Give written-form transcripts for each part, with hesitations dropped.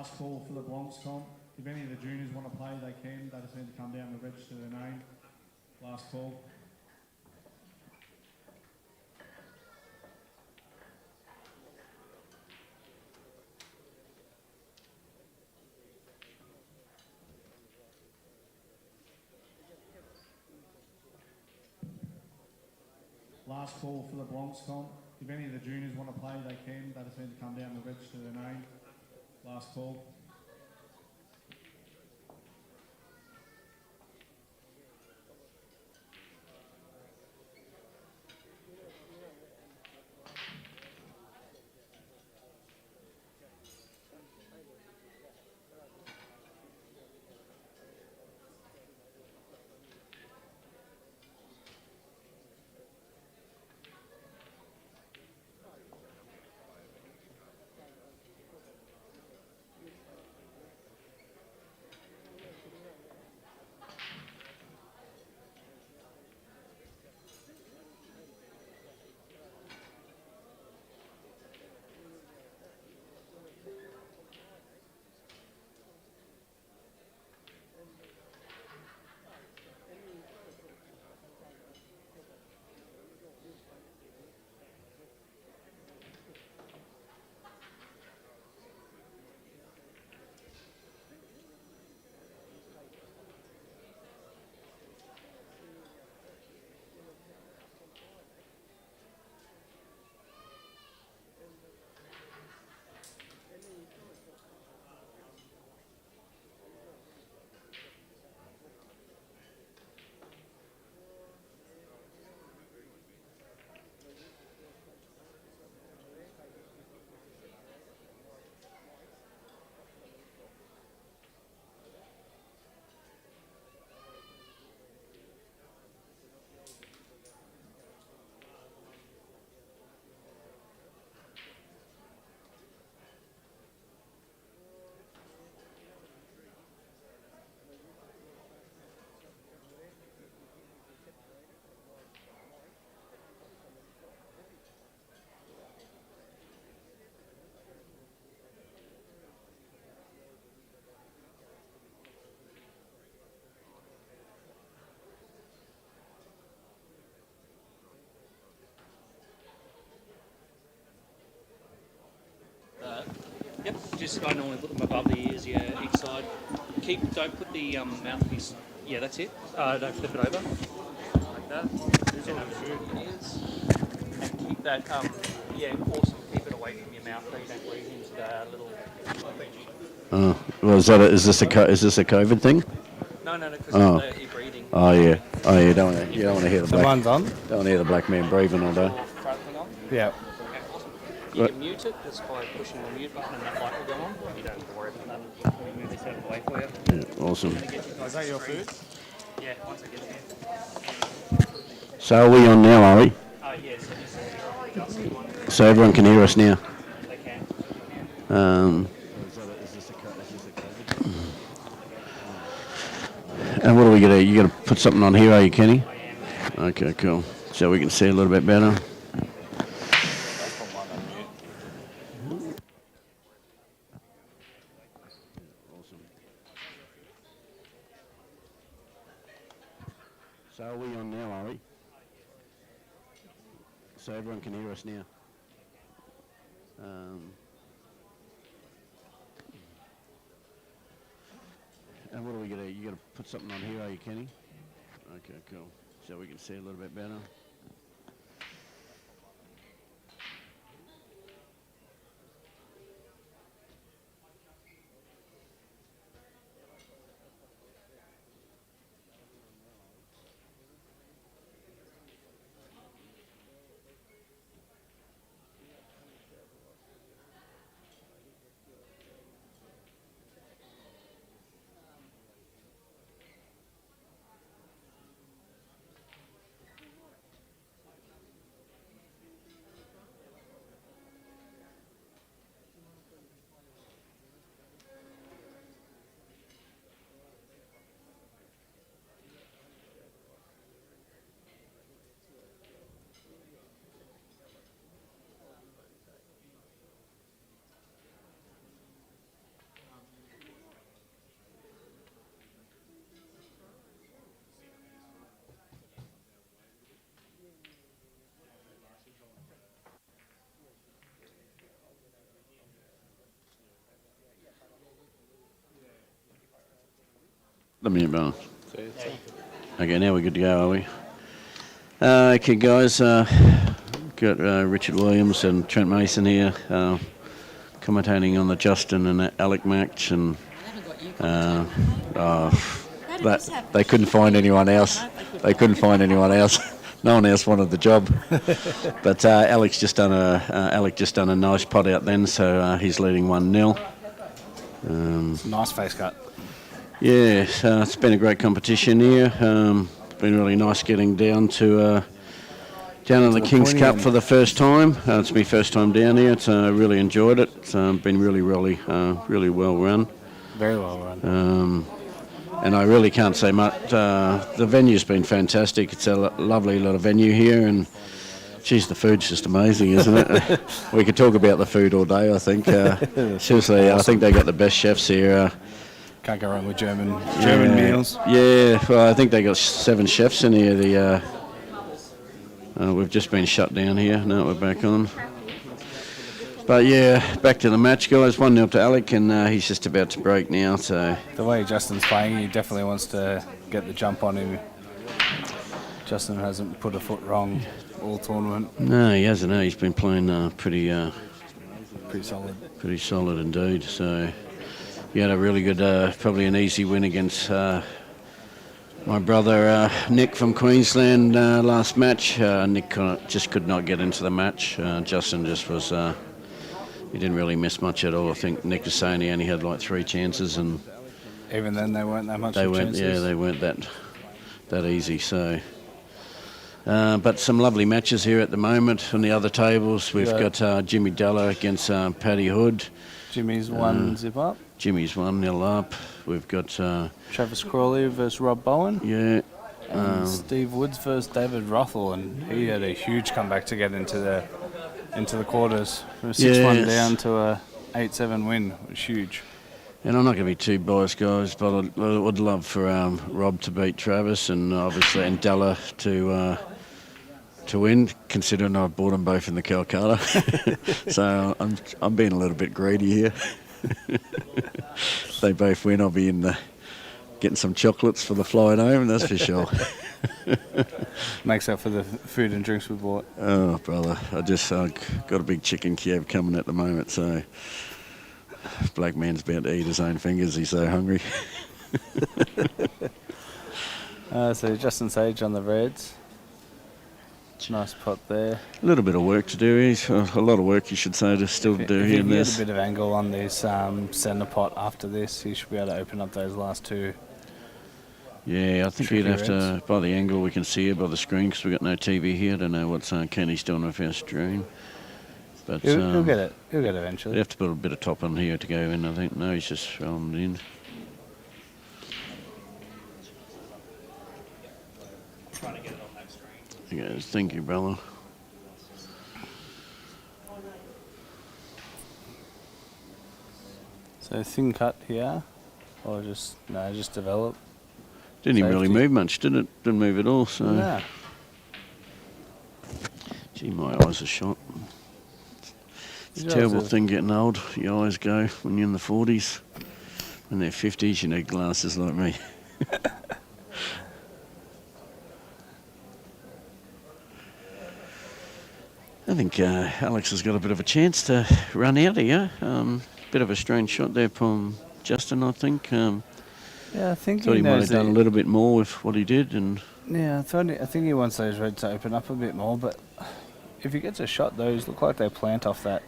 Last call for the Bronx comp. If any of the juniors want to play, they can. They just need to come down and register their name. Last call. Last call for the Bronx comp. If any of the juniors want to play, they can. They just need to come down and register their name. Last call. Yep, just I normally put them above the ears, yeah, each side. Don't put the mouthpiece. Yeah, that's it. Don't flip it over like that. Ears. And keep that. Yeah, awesome. Keep it away from your mouth so you don't breathe into the little. Well, is this a COVID thing? No, because you're breathing. Oh yeah. You don't want to hear the black. One's on. Don't want to hear the black man breathing all day. Front thing on. Yeah. Okay, awesome. You can mute it just by pushing the mute button and that light will go on. You don't have to worry about that. Let me move this out of the way for you. Yeah, awesome. Is that your food? Yeah, once I get it here. So are we on now, are we? Yeah, so just So everyone can hear us now. they can. And what are we gonna? You gonna put something on here, are you, Kenny? Okay, cool. So we can see a little bit better. So are we on now, are we? So everyone can hear us now. And what are we gonna? You gonna put something on here, are you, Kenny? Okay, cool. So we can see a little bit better. Let me know. Okay, now we're good to go, are we? Okay, guys. Got Richard Williams and Trent Mason here, commentating on the Justin and Alec match, and they couldn't find anyone else. They couldn't find anyone else. No one else wanted the job. but Alec just done a nice pot out then, so he's leading 1-0. Nice face cut. Yeah, it's been a great competition here. It's been really nice getting down to down in the King's Cup for the first time. It's my first time down here. It's really enjoyed it. It's been really well run. Very well run. And I really can't say much. The venue's been fantastic. It's a lovely little venue here, and geez, the food's just amazing, isn't it? We could talk about the food all day, I think. Seriously, awesome. I think they got the best chefs here. Can't go wrong with German meals. Yeah, well, I think they got 7 chefs in here. We've just been shut down here. Now we're back on. But yeah, back to the match, guys. 1-0 to Alec, and he's just about to break now. So the way Justin's playing, he definitely wants to get the jump on him. Justin hasn't put a foot wrong all tournament. No, he hasn't. He's been playing pretty solid. Pretty solid indeed. So he had a really good, probably an easy win against my brother Nick from Queensland last match. Nick just could not get into the match. Justin just was. He didn't really miss much at all. I think Nick was saying he only had like 3 chances, and even then they weren't that much. They weren't that easy. So, but some lovely matches here at the moment. On the other tables, we've got Jimmy Della against Paddy Hood. Jimmy's 1-0 up. Jimmy's 1-0 up. We've got Travis Crawley versus Rob Bowen. Yeah. And Steve Woods versus David Rothel, and he had a huge comeback to get into the quarters. From a 6-1 down to a 8-7 win. It was huge. And I'm not going to be too biased, guys, but I would love for Rob to beat Travis, and obviously and Della to win, considering I bought them both in the Calcutta. So I'm being a little bit greedy here. If they both win, I'll be in getting some chocolates for the flight home, that's for sure. Makes up for the food and drinks we bought. Oh, brother, I just got a big chicken Kiev coming at the moment, so black man's about to eat his own fingers. He's so hungry. So Justin Sage on the Reds. Nice pot there. A little bit of work to do. He's a lot of work, you should say, to still do here in this. If he gets a bit of angle on this centre pot after this, he should be able to open up those last 2. Yeah, I think he'd have to, by the angle we can see it by the screen, because we've got no TV here. I don't know what Kenny's doing with our stream. But he'll get it. He'll get it eventually. He'd have to put a bit of top on here to go in, I think. No, he's just throwing it in. Trying to get it on that screen. Okay, thank you, brother. So thin cut here, or just develop. Didn't even really move much, did it? Didn't move at all, so. Nah. Gee, my eyes are shot. It's a terrible thing getting old. Your eyes go when you're in the 40s. When they're 50s, you need glasses like me. I think Alex has got a bit of a chance to run out here. Bit of a strange shot there from Justin, I think. Yeah, I think thought he might have done a little bit more with what he did, and yeah, I think he wants those reds to open up a bit more. But if he gets a shot, those look like they plant off that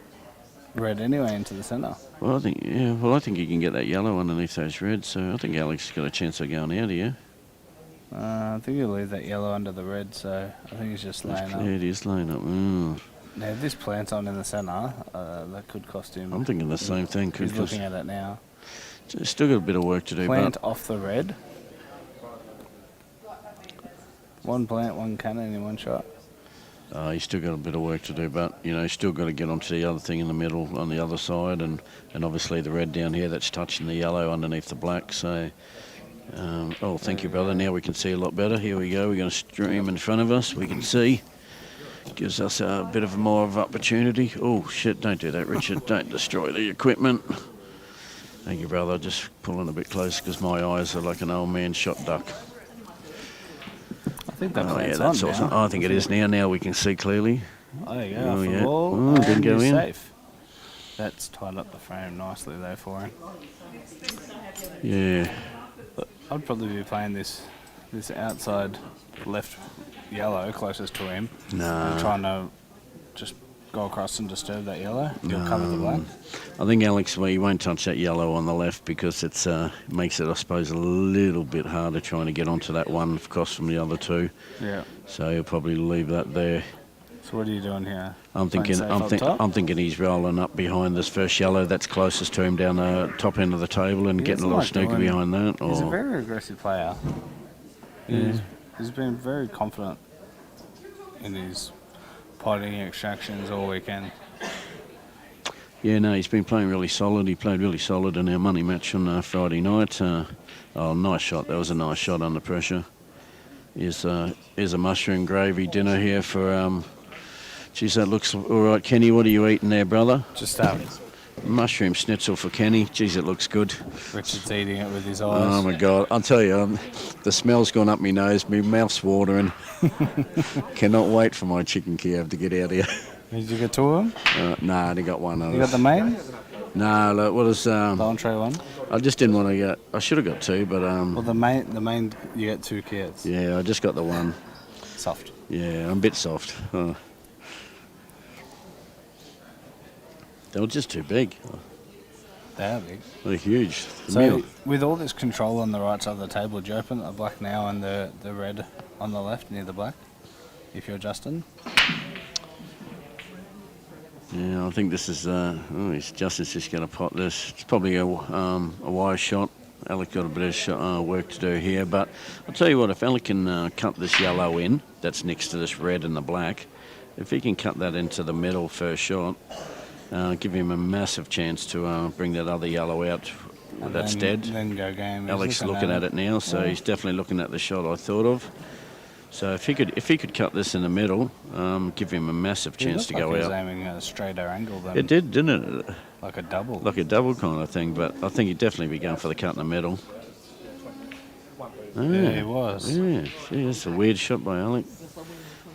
red anyway into the centre. Well, I think he can get that yellow underneath those reds. So I think Alex has got a chance of going out here. I think he'll leave that yellow under the red. So I think he's just laying up. Yeah, it is laying up. Mm. Now, if this plants on in the centre, that could cost him. I'm thinking the same thing. He's looking at it now. Still got a bit of work to do. Plant off the red. 1 plant, 1 cannon in 1 shot. He's still got a bit of work to do, but he's still got to get onto the other thing in the middle on the other side, and obviously the red down here that's touching the yellow underneath the black. So, oh, thank you, brother. Now we can see a lot better. Here we go. We're going to stream in front of us. We can see. Gives us a bit of more of opportunity. Oh shit! Don't do that, Richard. Don't destroy the equipment. Thank you, brother. Just pulling a bit closer because my eyes are like an old man shot duck. I think that Oh, yeah, plant's that's on awesome. now. I think it is now. Now we can see clearly. Oh, there you go. Oh, Off the yeah. ball. Oh, didn't and go he's in. safe. That's tied up the frame nicely though for him. Yeah. But I'd probably be playing this outside left yellow closest to him. Nah. And trying to just go across and disturb that yellow. He'll cover the black. I think Alex, well, he won't touch that yellow on the left because it's makes it, I suppose, a little bit harder trying to get onto that one across from the other two. Yeah. So he'll probably leave that there. So what are you doing here? I'm Playing thinking, safe up top? I'm thinking he's rolling up behind this first yellow that's closest to him down the top end of the table and He getting a doesn't little like snooker doing- behind that. He's a Or very aggressive player. He's been very confident in his potting extractions all weekend. yeah, no, he's been playing really solid. He played really solid in our money match on Friday night. Oh, nice shot. That was a nice shot under pressure. Here's a mushroom gravy dinner here for. Geez, that looks all right. Kenny, what are you eating there, brother? Just Mushroom schnitzel for Kenny. Geez, it looks good. Richard's eating it with his eyes. Oh my God! I'll tell you, the smell's gone up my nose. My mouth's watering. Cannot wait for my chicken Kiev to get out here. Did you get two of them? Nah, I only got one. You got the main? Nah, look, what is The entree one? I just didn't want to get. I should have got two, but Well, the main, you get two kids. yeah, I just got the one. Soft. Yeah, I'm a bit soft. Oh. They were just too big. They are big. They're huge. The So, meal- with all this control on the right side of the table, do you open the black now and the red on the left near the black? If you're Justin? Yeah, I think this is. Justin's just going to pot this. It's probably a wire shot. Alec got a bit of work to do here, but I'll tell you what. If Alec can cut this yellow in, that's next to this red and the black. If he can cut that into the middle first shot, give him a massive chance to bring that other yellow out. And That's then- dead. Then go game. He's Alec's looking at it now, so he's definitely looking at the shot I thought of. So if he could cut this in the middle, give him a massive He chance looked to like go he was out. aiming at a straighter angle than It did, didn't it? like a double. Like a double kind of thing, but I think he'd definitely be going for the cut in the middle. Yeah, he was. Yeah, gee, that's a weird shot by Alec.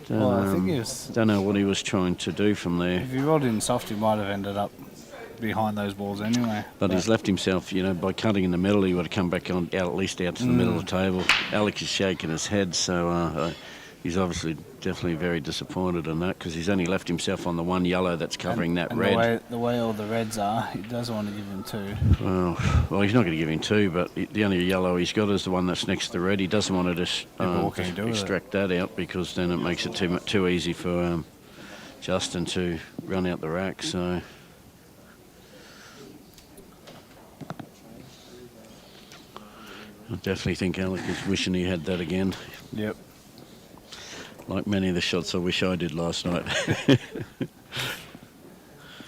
Well, I think he was. Don't know what he was trying to do from there. If he rolled in soft, he might have ended up behind those balls anyway. But he's left himself, by cutting in the middle, he would have come back on, out at least out to the middle of the table. Alec is shaking his head, so he's obviously definitely very disappointed in that because he's only left himself on the one yellow that's covering that and red. The way all the reds are, he doesn't want to give him two. Well, he's not going to give him two, but the only yellow he's got is the one that's next to the red. He doesn't want to just what can you do with extract that out because then it makes it too easy for Justin to run out the rack. So. I definitely think Alec is wishing he had that again. Yep. Like many of the shots I wish I did last night.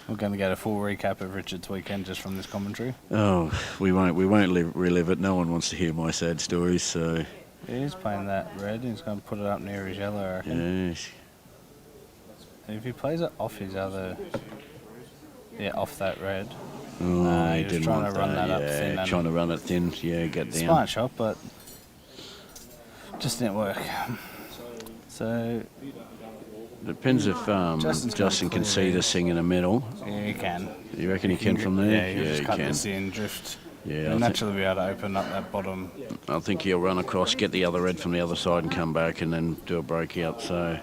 We're going to get a full recap of Richard's weekend just from this commentary. Oh, we won't relive it. No one wants to hear my sad stories. So Yeah, he's playing that red. He's going to put it up near his yellow, I reckon. yes, If he plays it off his other, off that red. oh, he he was didn't trying want to run that up yeah, thin and- trying to run it thin. Yeah, get down. Smart shot, but just didn't work. So Depends if Justin's Justin got can clear see read. this thing in the middle. yeah, he can. You reckon he can from there? Yeah, he'll just he cut can. this in, drift. Yeah, He'll I think- naturally be able to open up that bottom. I think he'll run across, get the other red from the other side, and come back, and then do a breakout. So,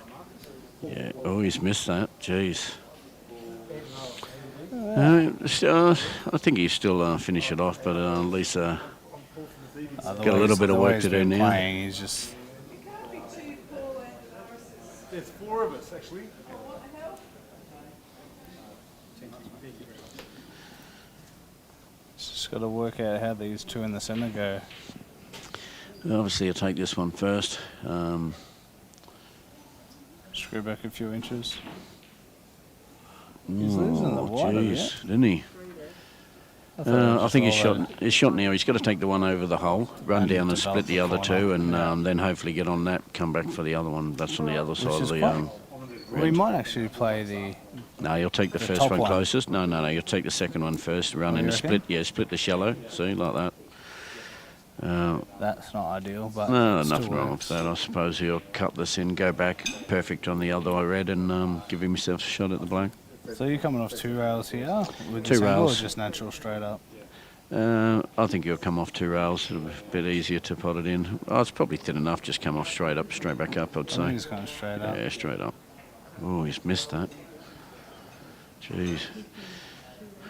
yeah. Oh, he's missed that. Jeez. I think he'll still finish it off, but at least got a little bit of work to do now. Playing, he's just There's 4 of us, actually. got to work out how these two in the centre go. Obviously, I'll take this one first. Screw back a few inches. He's losing the white of it. Didn't he? I think he's shot now. He's got to take the one over the hole, run And down and develop split the the other corner. two, and then hopefully get on that, come back for the other one. That's on the other side of is the. fine. We Red. might actually play the. No, you'll take the first top one one. closest. No, you'll take the second one first. Run Oh, in you a reckon? split. Yeah, split the shallow. See, like that. That's not ideal, but No, it still nothing wrong with works. that. I suppose he'll cut this in, go back perfect on the other eye red, and give himself a shot at the black. So you're coming off 2 rails here with Two this angle, or rails. just natural straight up? I think he'll come off 2 rails. It'll be a bit easier to pot it in. Oh, it's probably thin enough. Just come off straight up, straight back up, I'd I think say. he's going straight up. Yeah, straight up. Oh, he's missed that. Jeez.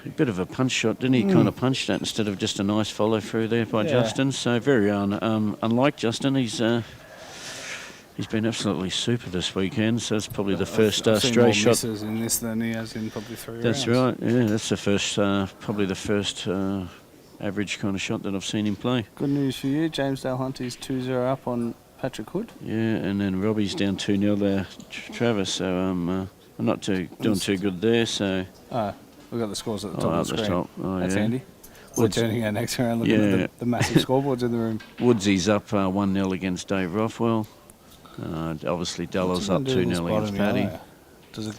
A bit of a punch shot, didn't he? Kind of punched that instead of just a nice follow through there by Yeah. Justin. So very unlike Justin. He's been absolutely super this weekend. So it's probably the first I've seen stray more shot. misses in this than he has in probably 3 That's rounds. right. Yeah, that's the first, probably the first average kind of shot that I've seen him play. Good news for you, James Dale Hunty's 2-0 up on Patrick Hood. Yeah, and then Robbie's down 2-0 there, Travis. So I'm not doing too good there. So We've got the scores at the Oh, top at of the the screen. top. Oh, That's yeah. handy. We're Woods- turning our necks around looking Yeah. at the massive scoreboards in the room. Woodsy's up 1-0 against Dave Rothwell. Obviously, Della's up 2-0 against Paddy. Does it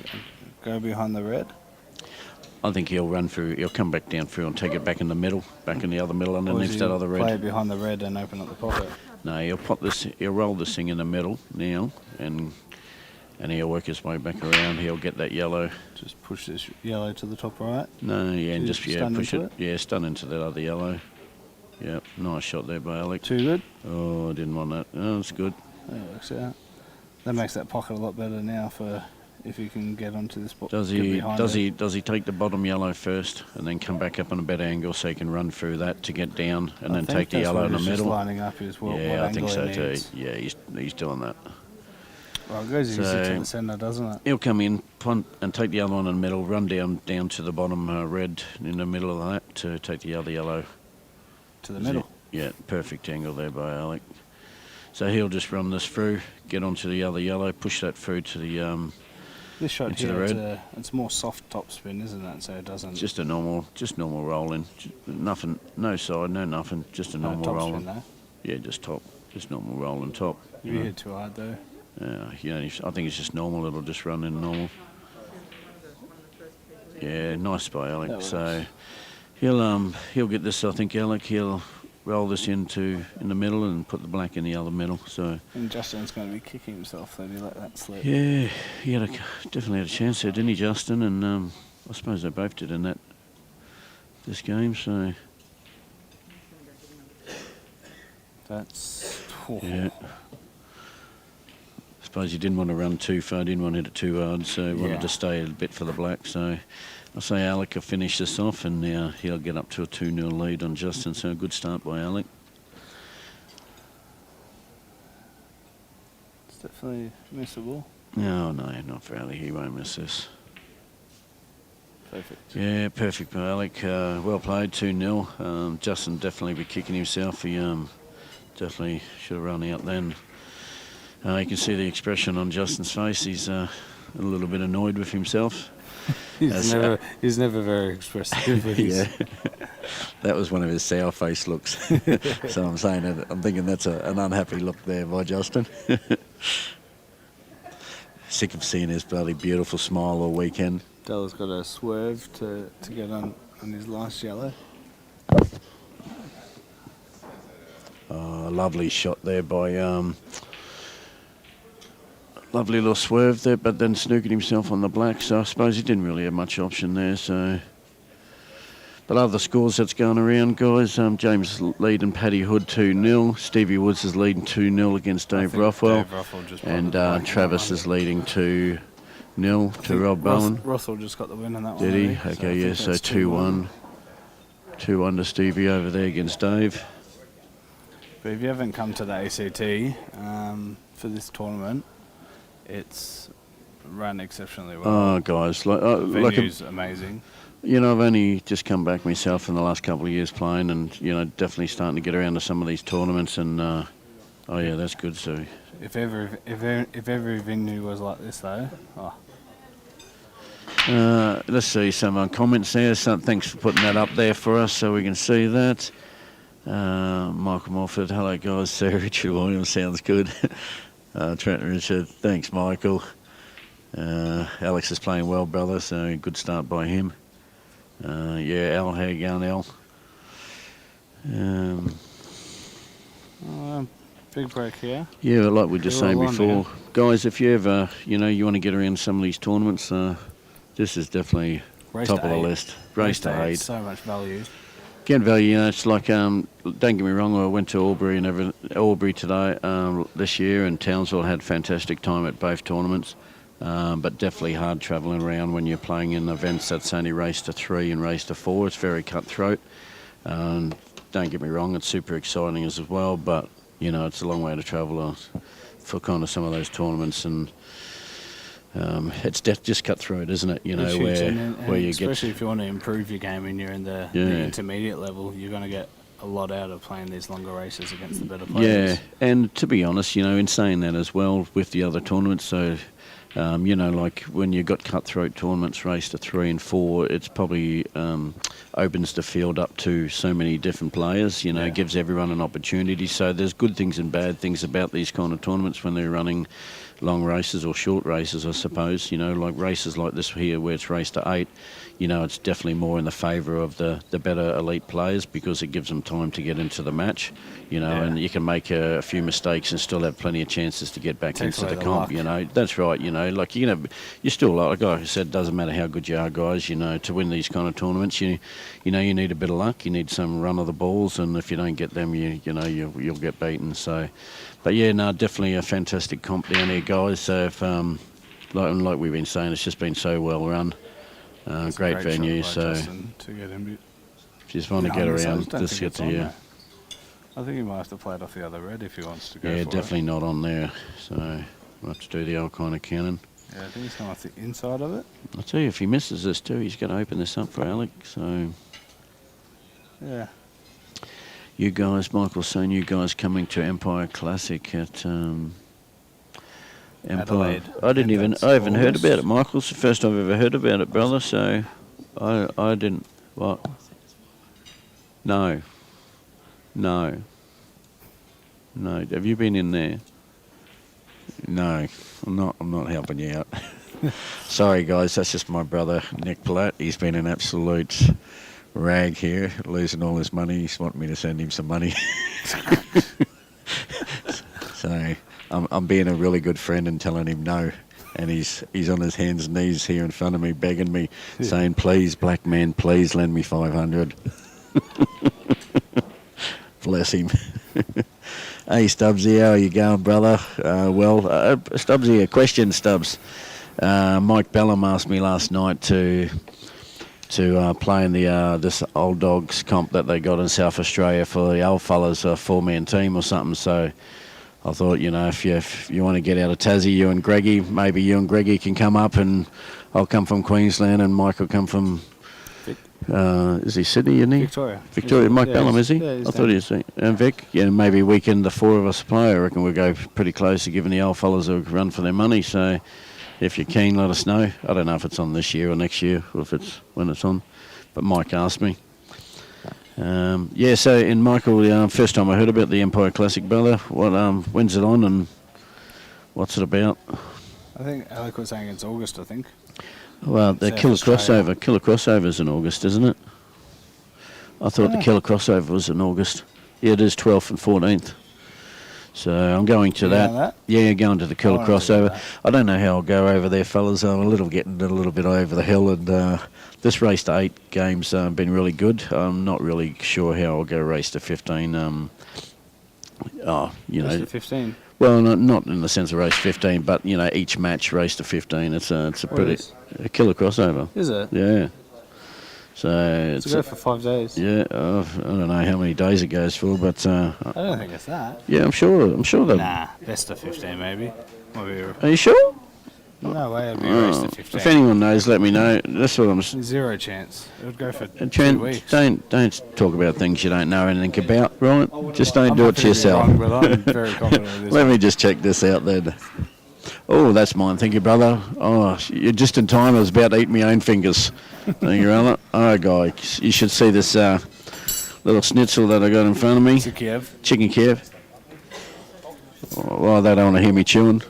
go behind the red? I think he'll run through. He'll come back down through and take it back in the middle, back in the other middle Or does underneath he that other play it red. behind the red and open up the pocket? No, he'll pop this. He'll roll this thing in the middle now, and he'll work his way back around. He'll get that yellow. Just push this yellow to the top right. No, yeah, and just Stun push into it. Yeah, stun into that other yellow. Yep, nice shot there by Alec. Too good. Oh, I didn't want that. Oh, that's good. That works out. That makes that pocket a lot better now for if you can get onto this. Does he? Does he take the bottom yellow first and then come back up on a better angle so he can run through that to get down and then take the yellow in the middle? Lining up is what Yeah, I think angle so he too. needs. Yeah, he's doing that. Well, it goes easy So- to the centre, doesn't it? He'll come in, punt, and take the other one in the middle, run down to the bottom red in the middle of that to take the other yellow. To the middle. Yeah, perfect angle there by Alec. So he'll just run this through, get onto the other yellow, push that through to the This shot into the here, red. it's more soft top spin, isn't it? So it doesn't. just a normal rolling, nothing, no side, no nothing, just a no normal top rolling. spin though. Yeah, just top, just normal rolling top. You hit too hard though. I think it's just normal. It'll just run in normal. Yeah, nice by Alec. That So he'll get this. I think Alec. He'll roll this in the middle and put the black in the other middle. So And Justin's going to be kicking himself that he let that slip. yeah, he definitely had a chance there, didn't he, Justin? And I suppose they both did in this game. So That's. yeah. I suppose he didn't want to run too far, didn't want to hit it too hard, so wanted Yeah. to stay a bit for the black. So I'll say Alec will finish this off, and now he'll get up to a 2-0 lead on Justin. So a good start by Alec. It's definitely missable. No, not for Alec. He won't miss this. Perfect. Yeah, perfect by Alec. Well played, 2-0. Justin definitely be kicking himself. He definitely should have run out then. You can see the expression on Justin's face. He's a little bit annoyed with himself. He's never very expressive. But Yeah, that was one of his sour face looks. So I'm saying that I'm thinking that's an unhappy look there by Justin. Sick of seeing his bloody beautiful smile all weekend. Della's got a swerve to get on his last yellow. Lovely shot there by lovely little swerve there, but then snookered himself on the black. So I suppose he didn't really have much option there. So, but other scores that's going around, guys. James leading Paddy Hood 2-0. Stevie Woods is leading 2-0 against Dave Rothwell, Dave Rothwell just and brought the black Travis on. is leading 2-0 to Rob Bowen. Rothwell just got the win on that one. Did he? I think. Okay, I yeah. think So that's 2-1. 2-1 to Stevie over there against Dave. But if you haven't come to the ACT for this tournament, it's run exceptionally well. Oh, guys, Venue's amazing. You know, I've only just come back myself in the last couple of years playing, and definitely starting to get around to some of these tournaments. And oh yeah, that's good. So If every venue was like this though, let's see some comments there. So thanks for putting that up there for us, so we can see that. Michael Morford, hello guys. Sir Richard Williams sounds good. Trent Richard, thanks Michael. Alex is playing well, brother, so good start by him. Yeah, Al, how you going, Al? Big break here. Yeah, like we just They're saying all on before, guys, if you ever, you want to get around some of these tournaments, this is definitely Race top to of the 8. list. Race to 8. So much value. Get value, it's like, don't get me wrong, I went to Albury today, this year, and Townsville had fantastic time at both tournaments, but definitely hard travelling around when you're playing in events that's only race to 3 and race to 4. It's very cutthroat. Don't get me wrong, it's super exciting as well, but, it's a long way to travel for kind of some of those tournaments, and it's just cutthroat, isn't it? It's huge, Where you especially get, if you want to improve your game and you're in the intermediate level, you're going to get a lot out of playing these longer races against the better players. yeah. And to be honest, in saying that as well with the other tournaments, so like when you've got cutthroat tournaments, race to 3 and 4, it's probably opens the field up to so many different players. Gives everyone an opportunity. So there's good things and bad things about these kind of tournaments when they're running long races or short races, I suppose. Like races like this here where it's race to 8, it's definitely more in the favour of the better elite players because it gives them time to get into the match, and you can make a few mistakes and still have plenty of chances to get back into the comp, That's right, like you're still, like I said, doesn't matter how good you are, guys, to win these kind of tournaments, you need a bit of luck, you need some run of the balls, and if you don't get them, you'll get beaten. So, but yeah, no, definitely a fantastic comp down here, guys. So if, like we've been saying, it's just been so well run. Great venue, so to get him just want to get around, just get to here. I think he might have to play it off the other red if he wants to go. Yeah, for definitely it. not on there, so we'll have to do the old kind of cannon. Yeah, I think he's going off the inside of it. I'll tell you, if he misses this too, he's going to open this up for Alec, so... Yeah. You guys, Michael's saying you guys coming to Empire Classic at Empire. Adelaide. I haven't heard about it, Michael. It's the first I've ever heard about it, brother, so I didn't... What? No. Have you been in there? No, I'm not helping you out. Sorry, guys, that's just my brother, Nick Platt. He's been an absolute rag here, losing all his money. He's wanting me to send him some money. So I'm being a really good friend and telling him no. And he's on his hands and knees here in front of me, begging me, saying, please, black man, please lend me 500. Bless him. Hey, Stubbsy, how are you going, brother? Stubbsy, a question, Stubbs. Mike Bellum asked me last night to play in the this old dogs comp that they got in South Australia for the old fellas, a 4-man team or something. So I thought, if you want to get out of Tassie, you and Greggy, maybe you and Greggy can come up, and I'll come from Queensland and Mike will come from... is he Sydney, isn't he? Victoria. Mike Bellum, is he? Yeah, I thought he was. And Vic, maybe weekend the 4 of us play. I reckon we'll go pretty close to giving the old fellas a run for their money. So if you're keen, let us know. I don't know if it's on this year or next year, or if it's when it's on. But Mike asked me. So in Michael, first time I heard about the Empire Classic, brother. When's it on and what's it about? I think Alec was saying it's August, I think. Well, the Killer Crossover's in August, isn't it? I thought the Killer Crossover was in August. Yeah, it is 12th and 14th. So I'm going to that. Yeah, going to the Killer Crossover. I don't know how I'll go over there, fellas. I'm getting a little bit over the hill, and this race to 8 game's been really good. I'm not really sure how I'll go race to 15. Race to 15. Well, not in the sense of race 15, but each match race to 15. It's a pretty Killer Crossover. Is it? Yeah. So it's go for 5 days. Yeah, I don't know how many days it goes for, but I don't think it's that. Yeah, I'm sure that. Nah, best of 15 maybe. Are you sure? No way, it'd be race to 15. If anyone knows, let me know. That's what I'm. Zero chance. It would go for Trent, 2 weeks. Don't talk about things you don't know anything about, right? Just don't do it to yourself. Wrong, but I'm very confident of this. Let me just check this out then. Oh, that's mine. Thank you, brother. Oh, you're just in time. I was about to eat my own fingers. Thank you, brother. Oh, guy, you should see this little schnitzel that I got in front of me. Chicken Kiev. Oh, well, they don't want to hear me chewing.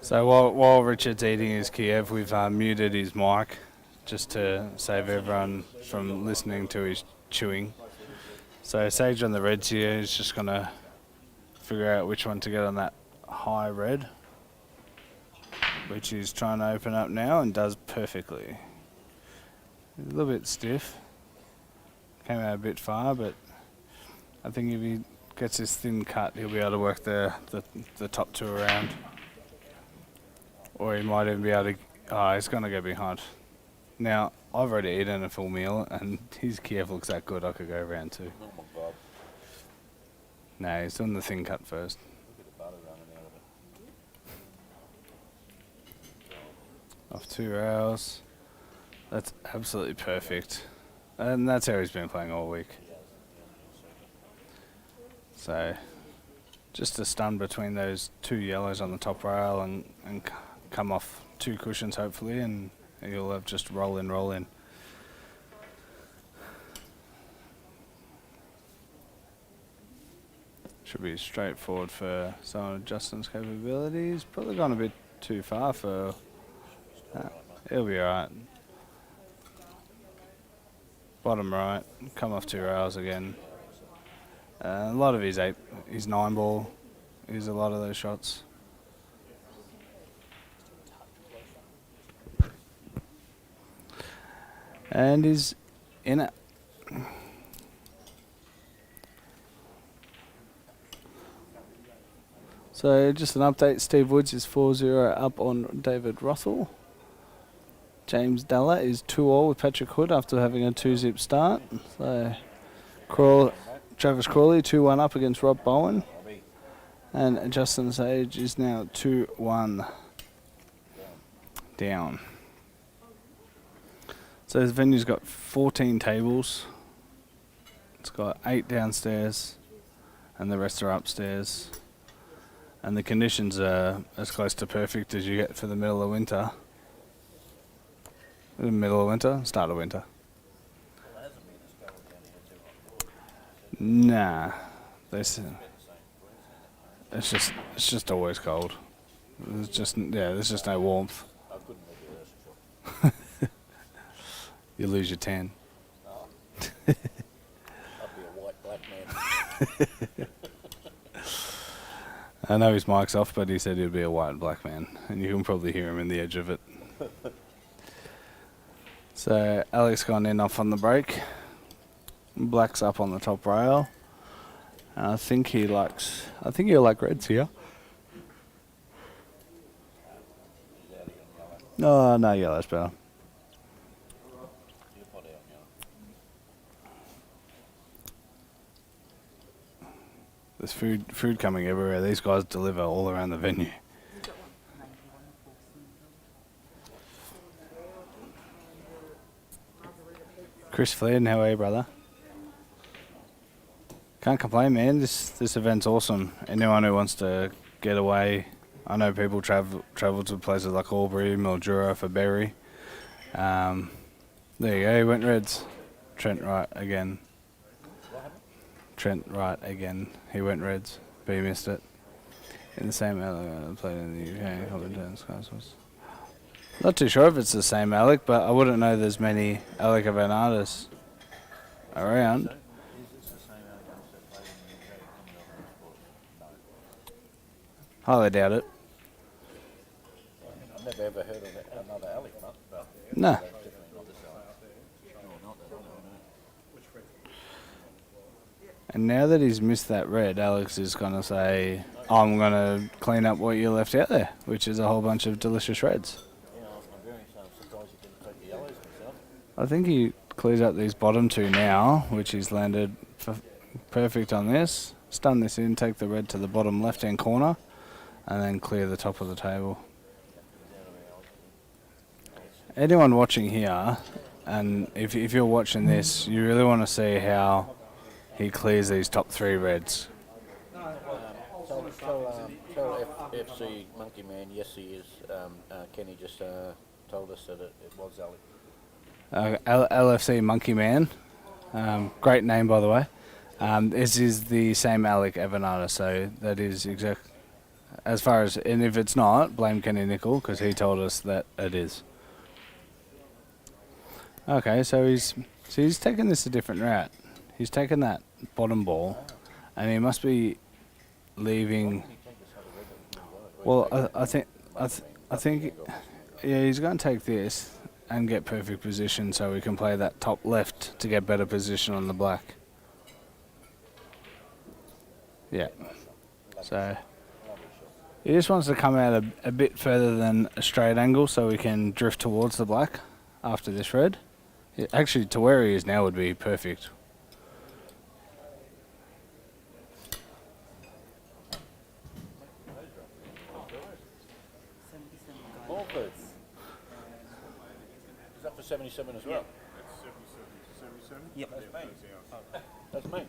So while Richard's eating his Kiev, we've muted his mic just to save everyone from listening to his chewing. So Sage on the reds here is just going to figure out which one to get on that high red, which he's trying to open up now and does perfectly. A little bit stiff. Came out a bit far, but I think if he gets his thin cut, he'll be able to work the top two around. Or he might even be able to... Oh, he's going to go behind. Now, I've already eaten a full meal, and his Kiev looks that good, I could go around too. No, he's done the thin cut first. Off 2 rails. That's absolutely perfect. And that's how he's been playing all week. So, just a stun between those 2 yellows on the top rail and come off 2 cushions hopefully, and you'll have just roll in, roll in. Should be straightforward for some of Justin's capabilities. Probably gone a bit too far for... he'll be alright. Bottom right, come off 2 rails again. A lot of his 9 ball is a lot of those shots. And he's in it. So just an update, Steve Woods is 4-0 up on David Russell. James Dalla is 2-all with Patrick Hood after having a 2-zip start. So Travis Crawley 2-1 up against Rob Bowen. And Justin Sage is now 2-1 down. So this venue's got 14 tables. It's got 8 downstairs and the rest are upstairs. And the conditions are as close to perfect as you get for the middle of winter. The middle of winter, start of winter. Nah, it's just always cold. There's just no warmth. You lose your tan. I'd be a white black man. I know his mic's off, but he said he'd be a white and black man, and you can probably hear him in the edge of it. So Alec's gone in off on the break. Black's up on the top rail. And I think he'll like reds here. No, yellow's better. There's food coming everywhere. These guys deliver all around the venue. Chris Flairden, how are you, brother? Can't complain, man. This event's awesome. Anyone who wants to get away, I know people travel to places like Albury, Mildura for Berry. There you go. He went reds. Trent right again. He went reds, but he missed it. In the same Alec played in the UK. Not too sure if it's the same Alec, but I wouldn't know there's many Alec Evreniadis around. Highly doubt it. I've never ever heard of another Alec, but No. And now that he's missed that red, Alex is going to say, I'm going to clean up what you left out there, which is a whole bunch of delicious reds. yeah, I'm very surprised he didn't take the yellows himself. I think he clears up these bottom 2 now, which he's landed perfect on this. Stun this in, take the red to the bottom left-hand corner, and then clear the top of the table. Anyone watching here, and if you're watching this, you really want to see how he clears these top 3 reds. Tell FC Monkey Man, yes he is. Kenny just told us that it was Alec. LFC Monkey Man, great name by the way. This is the same Alec Evreniadis, so that is exact. As far as, and if it's not, blame Kenny Nickel because he told us that it is. Okay, so he's taken this a different route. He's taken that bottom ball, and he must be leaving. Well, I think, yeah, he's going to take this and get perfect position so we can play that top left to get better position on the black. Yeah. So he just wants to come out a bit further than a straight angle so we can drift towards the black after this red. Actually, to where he is now would be perfect. More food. Is that for 77 as well? Yep. That's me.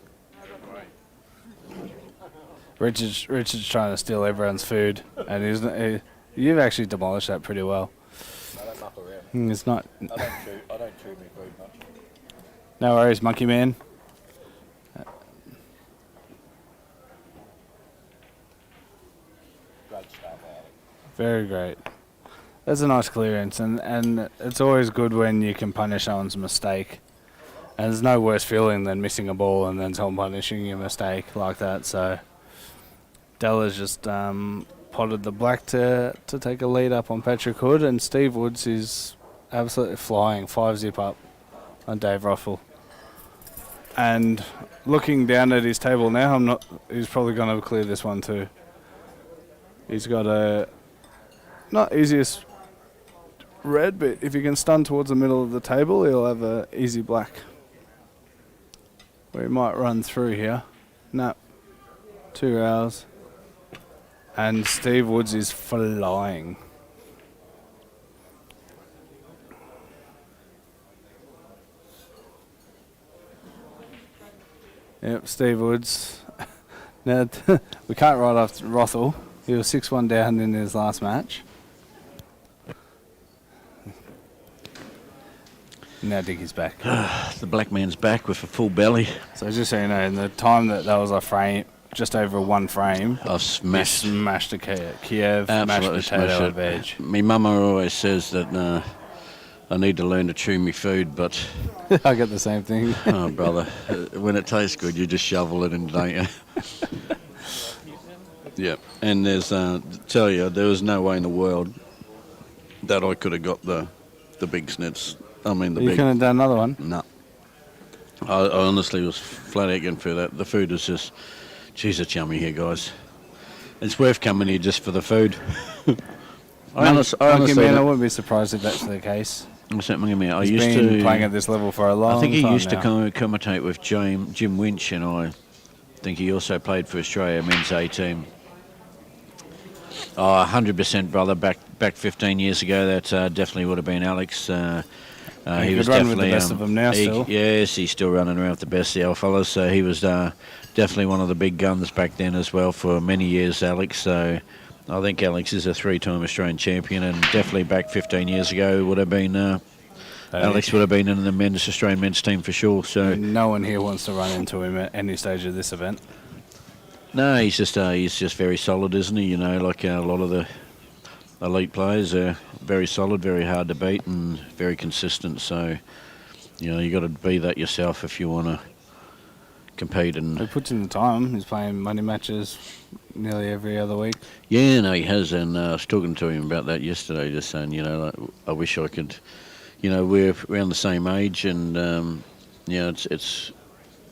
Richard's trying to steal everyone's food, and you've actually demolished that pretty well. I don't muck around. It's not. I don't chew me food much. No worries, Monkey Man. Great stuff, Alec. Very great. That's a nice clearance, and it's always good when you can punish someone's mistake. And there's no worse feeling than missing a ball and then someone punishing your mistake like that. So Della's just potted the black to take a lead up on Patrick Hood, and Steve Woods is absolutely flying 5-zip up on Dave Rothwell. And looking down at his table now, he's probably going to clear this one too. He's got a not easiest red, but if he can stun towards the middle of the table, he'll have a easy black. We might run through here. No. 2 hours. And Steve Woods is flying. Yep, Steve Woods. Now, we can't write off Rothwell. He was 6-1 down in his last match. Now Dickie's back. The black man's back with a full belly. So just so you know, in the time that was a frame, just over 1 frame, I've smashed a Kiev, mashed absolutely potato smashed and veg. My mama always says that I need to learn to chew me food, but I get the same thing. oh brother, when it tastes good, you just shovel it in, don't you? Yeah, and there's tell you, there was no way in the world that I could have got the big snits. I mean the You big. couldn't have done another one. No. I honestly was flat out getting for that. The food was just, geez, it's yummy here, guys. It's worth coming here just for the food. Monkey honestly, Man, I wouldn't be surprised if that's the case. what's that, Monkey Man? I He's used been to playing at this level for a long time. I think he used now. to commentate with Jim Winch, and I think he also played for Australia men's A team. Oh, 100%, brother. Back 15 years ago, that definitely would have been Alex. He was run with definitely the best of them now still. Yes, he's still running around with the best of the old fellas. So he was definitely one of the big guns back then as well for many years, Alex. So I think Alex is a 3-time Australian champion, and definitely back 15 years ago would have been Alex would have been in the Australian men's team for sure. So no one here wants to run into him at any stage of this event. no, he's just very solid, isn't he? You know, like a lot of the elite players are very solid, very hard to beat, and very consistent. So, you know, you got to be that yourself if you want to compete. And He puts in the time. He's playing money matches nearly every other week. yeah, no, he has. And I was talking to him about that yesterday, just saying, you know, like, I wish I could. You know, we're around the same age, and you know, it's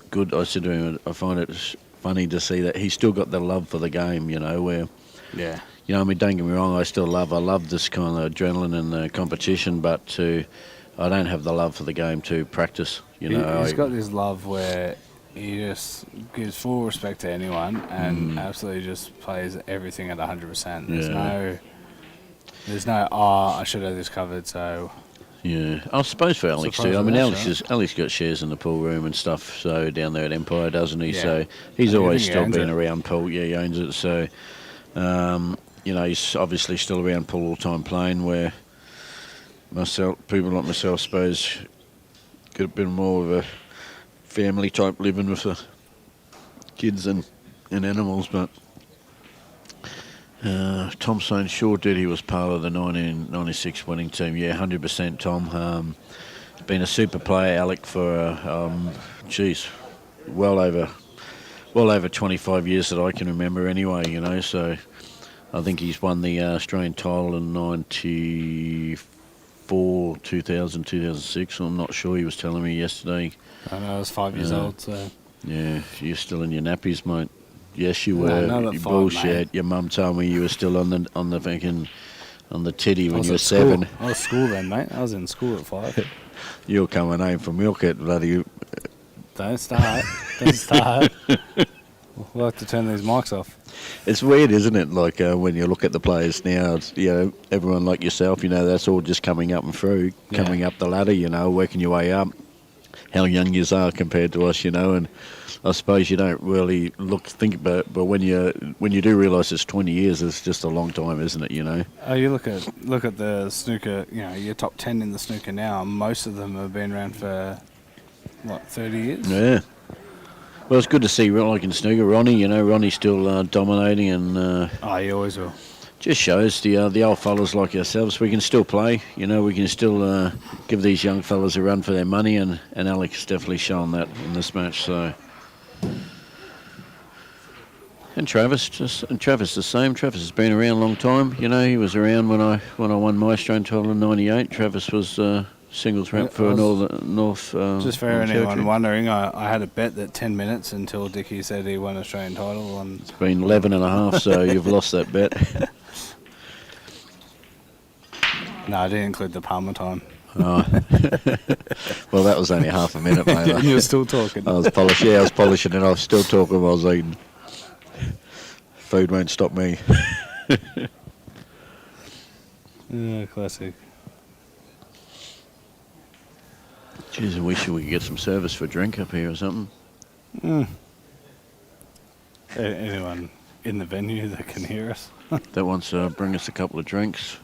good. I said to him, I find it funny to see that he's still got the love for the game. You know, where. Yeah. You know, I mean, don't get me wrong, I love this kind of adrenaline and the competition, but I don't have the love for the game to practice, you know. He's got this love where he just gives full respect to anyone and absolutely just plays everything at 100%. There's no, I should have this covered, so... Yeah, I suppose for Alex too. I mean, Alex got shares in the pool room and stuff, so down there at Empire, doesn't he? Yeah. So he's always he still owns been it. around pool. Yeah, he owns it. So, you know, he's obviously still around pool all the time playing. Where people like myself, I suppose, get a bit more of a family type living with kids and animals, but Tom Soane sure did. He was part of the 1996 winning team. Yeah, 100% Tom. Been a super player, Alec, for well over 25 years that I can remember anyway, you know. So I think he's won the Australian title in 94, 2000, 2006. I'm not sure. He was telling me yesterday. I know I was 5 years old, so... Yeah, you're still in your nappies, mate. Yes, you were. No, not at You 5, bullshit. mate. Your mum told me you were still on the titty I when was you were at school. 7. I was school then, mate. I was in school at 5. You're coming home from milk it, bloody. Don't start. Don't start. We'll have to turn these mics off. It's weird, isn't it? Like when you look at the players now, it's, you know, everyone like yourself, you know, that's all just coming up and through, coming up the ladder, you know, working your way up. How young you are compared to us, you know, and I suppose you don't really think about it, but when you do realise it's 20 years, it's just a long time, isn't it, you know? Oh, you look at the snooker, you know, your top 10 in the snooker now, most of them have been around for, what, 30 years? Yeah. Well, it's good to see, like in snooker, Ronnie, you know, Ronnie's still dominating and... Oh, he always will. Just shows the old fellas like ourselves, we can still play, you know, we can still give these young fellas a run for their money, and Alec's definitely shown that in this match, so... And Travis the same. Travis has been around a long time. You know, he was around when I won my Australian title in '98. Travis was singles rep for North. Just for anyone wondering, I had a bet that 10 minutes until Dickie said he won Australian title. And it's been 11 and a half, so you've lost that bet. No, I didn't include the Palmer time. Oh. Well, that was only half a minute, mate. And you were still talking. I was polishing it. I was still talking while I was eating. Food won't stop me. Yeah, classic. Jeez, I wish we could get some service for drink up here or something. Anyone in the venue that can hear us? That wants to bring us a couple of drinks.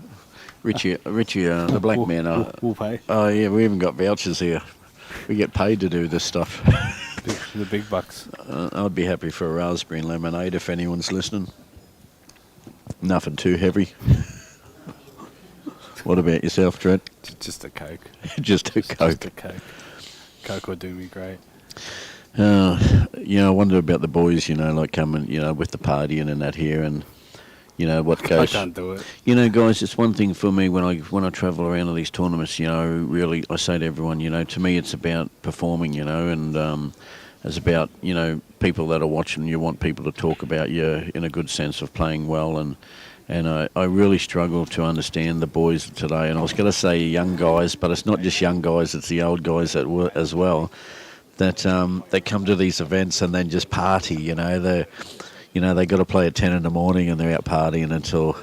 Richie, the black man. We'll pay. Oh yeah, we haven't got vouchers here. We get paid to do this stuff. The big bucks. I'd be happy for a raspberry and lemonade if anyone's listening. Nothing too heavy. What about yourself, Trent? Just a Coke. Just a Coke. Just a Coke. Coke would do me great. You know, I wonder about the boys, you know, like coming, you know, with the partying and that here, and you know what goes. I can't do it. You know, guys, it's one thing for me when I travel around to these tournaments. You know, really, I say to everyone, you know, to me it's about performing. You know, and it's about, you know, people that are watching. You want people to talk about you in a good sense of playing well, and I really struggle to understand the boys today. And I was going to say young guys, but it's not just young guys; it's the old guys as well. That they come to these events and then just party. You know, they got to play at 10 in the morning and they're out partying until,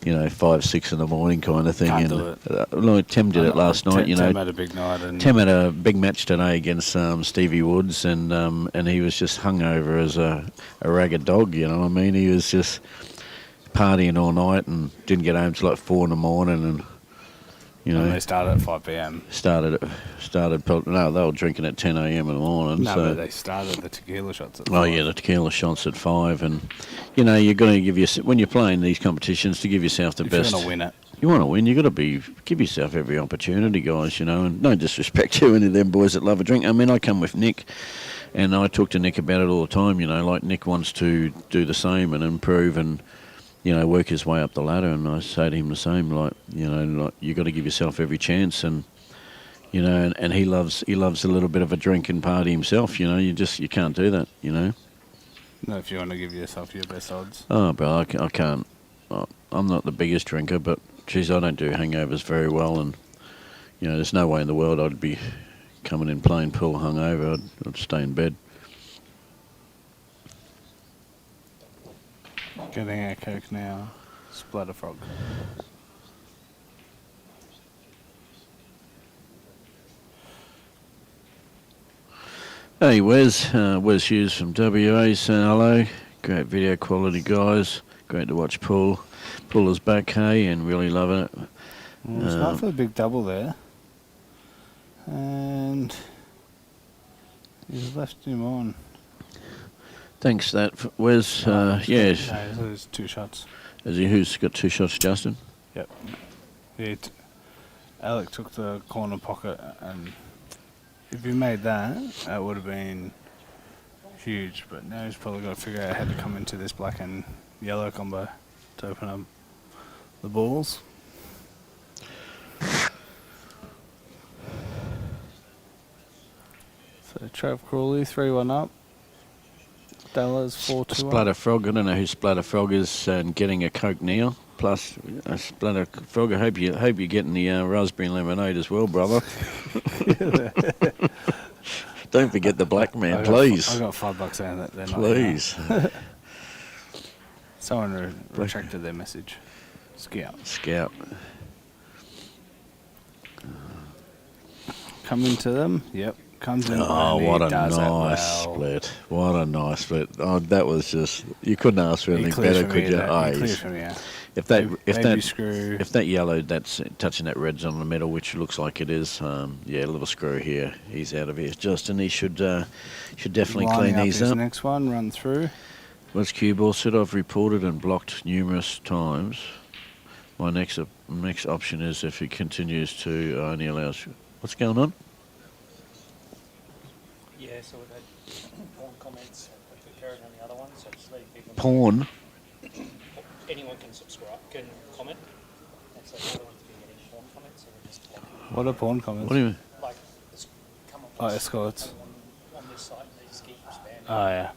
you know, 5, 6 in the morning kind of thing. Can't do it. Like Tim did it last night. You know, Tim had a big night. And Tim had a big match today against Stevie Woods, and he was just hungover as a ragged dog. You know what I mean? He was just partying all night and didn't get home till like 4 in the morning, and you know. And they started at 5 p.m. No, they were drinking at 10 a.m. in the morning. No, so. but they started the tequila shots at 5. Oh yeah, the tequila shots at 5, and you know you're going to give when you're playing these competitions to give yourself the best. If you want to win it, you want to win. You got to give yourself every opportunity, guys. You know, and no disrespect to any of them boys that love a drink. I mean, I come with Nick, and I talk to Nick about it all the time. You know, like Nick wants to do the same and improve and, you know, work his way up the ladder. And I say to him the same, like, you know, like you got to give yourself every chance. And you know, and he loves a little bit of a drink and party himself. You know, you can't do that. You know. no, if you want to give yourself your best odds. Oh, bro, I can't. I'm not the biggest drinker, but geez, I don't do hangovers very well. And you know, there's no way in the world I'd be coming in playing pool hungover. I'd stay in bed. Getting a Coke now. Splatter frog. Hey, Wes Hughes from WA saying hello. Great video quality, guys. Great to watch Paul. Paul is back, hey, and really loving it. It's not for a big double there. And he's left him on. Thanks for that, Wes. Yeah, No, there's 2 shots. who's got 2 shots, Justin? Yep. Yeah, Alec took the corner pocket, and if he made that, that would have been huge. But now he's probably got to figure out how to come into this black and yellow combo to open up the balls. So Trav Crawley 3-1 up. Dallas 4-2 Splatter up. Frog. I don't know who Splatter Frog is, and getting a Coke now. Plus, Splatter Frog. I hope you're getting the raspberry lemonade as well, brother. Don't forget the black man, please. I got $5 out of that. They're Please. not Someone retracted their message. Scout. Coming to them. Yep. Comes in. Oh, and he what a does that nice well. split. What a nice split. Oh, that was just, you couldn't ask for He anything clears better, for could me, you? that- Oh, he he's- clears for me, yeah. if Baby screw. that yellow that's touching that red's on the middle, which looks like it is, yeah, a little screw here. He's out of here. Justin, he should definitely Lining clean these his up. next one, run through. What's Cueball said? I've reported and blocked numerous times. My next option is if he continues to only allows. What's going on? Yeah, so we've had porn comments, and we've carried on the other ones, so just leave people. Porn. Anyone can subscribe, can comment, and so the other ones be getting porn comments, so we just block them. What are porn comments? What do you mean? Like, just come up Oh, with escorts. on this site, and they just keep spamming. Oh, yeah.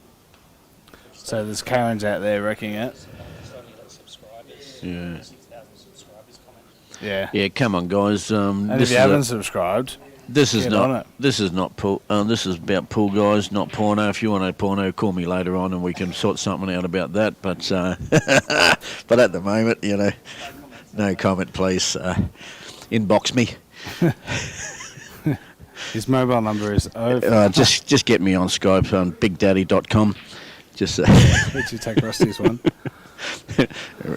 So there's Karens out there wrecking it. Just only let subscribers, Yeah. 6,000 subscribers comment. Yeah. Yeah, come on, guys. And This if you is haven't subscribed, this is get on not. it. This is not pool. This is about pool, guys, not porno. If you want a porno, call me later on, and we can sort something out about that. But but at the moment, you know, no comment, please. Inbox me. his mobile number is Just get me on Skype on bigdaddy.com. Just Did you take Rusty's one?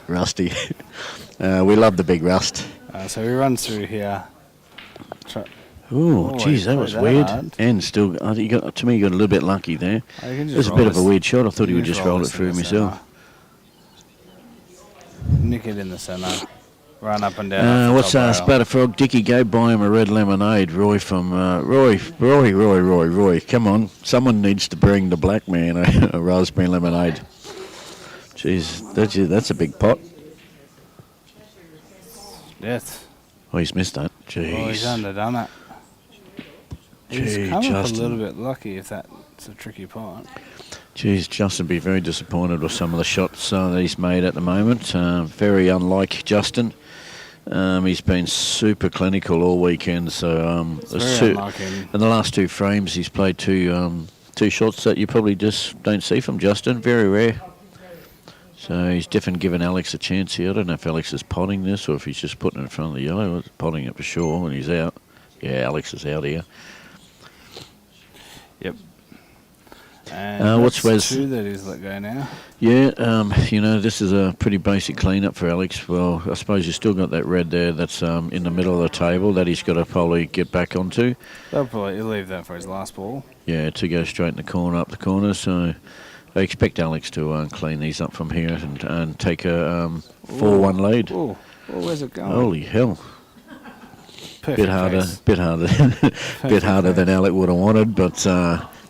Rusty. We love the big Rust. So he runs through here. Oh, Oh, geez, he that played was that weird. hard. And still, I think to me, you got a little bit lucky there. Oh, you can It just was a roll bit of a this- weird shot. I thought he you would can just roll it this in through the himself. centre. Nick it in the centre. Run up and down. What's Splatter Frog? Dickie, go buy him a red lemonade. Roy from Roy. Come on, someone needs to bring the black man a raspberry lemonade. Jeez, that's a big pot. Yes. Oh, he's missed that. Oh, he's Jeez. underdone it. He's Gee, come up a Justin. little bit lucky if that's a tricky pot. Jeez, Justin be very disappointed with some of the shots that he's made at the moment. Very unlike Justin. He's been super clinical all weekend. So It's there's very two, unlike him. in the last 2 frames, he's played two shots that you probably just don't see from Justin. Very rare. So he's definitely given Alex a chance here. I don't know if Alex is potting this or if he's just putting it in front of the yellow. He's potting it for sure when he's out. Yeah, Alex is out here. Yep. And what's that's Wes? 2 that he's let go now. Yeah, this is a pretty basic clean-up for Alex. Well, I suppose you've still got that red there that's in the middle of the table that he's got to probably get back onto. They'll probably leave that for his last ball. Yeah, to go straight in the corner, up the corner. So I expect Alex to clean these up from here and take a 4-1 lead. Oh, where's it going? Holy hell. Perfect Bit harder, face. bit harder than Alec would have wanted, but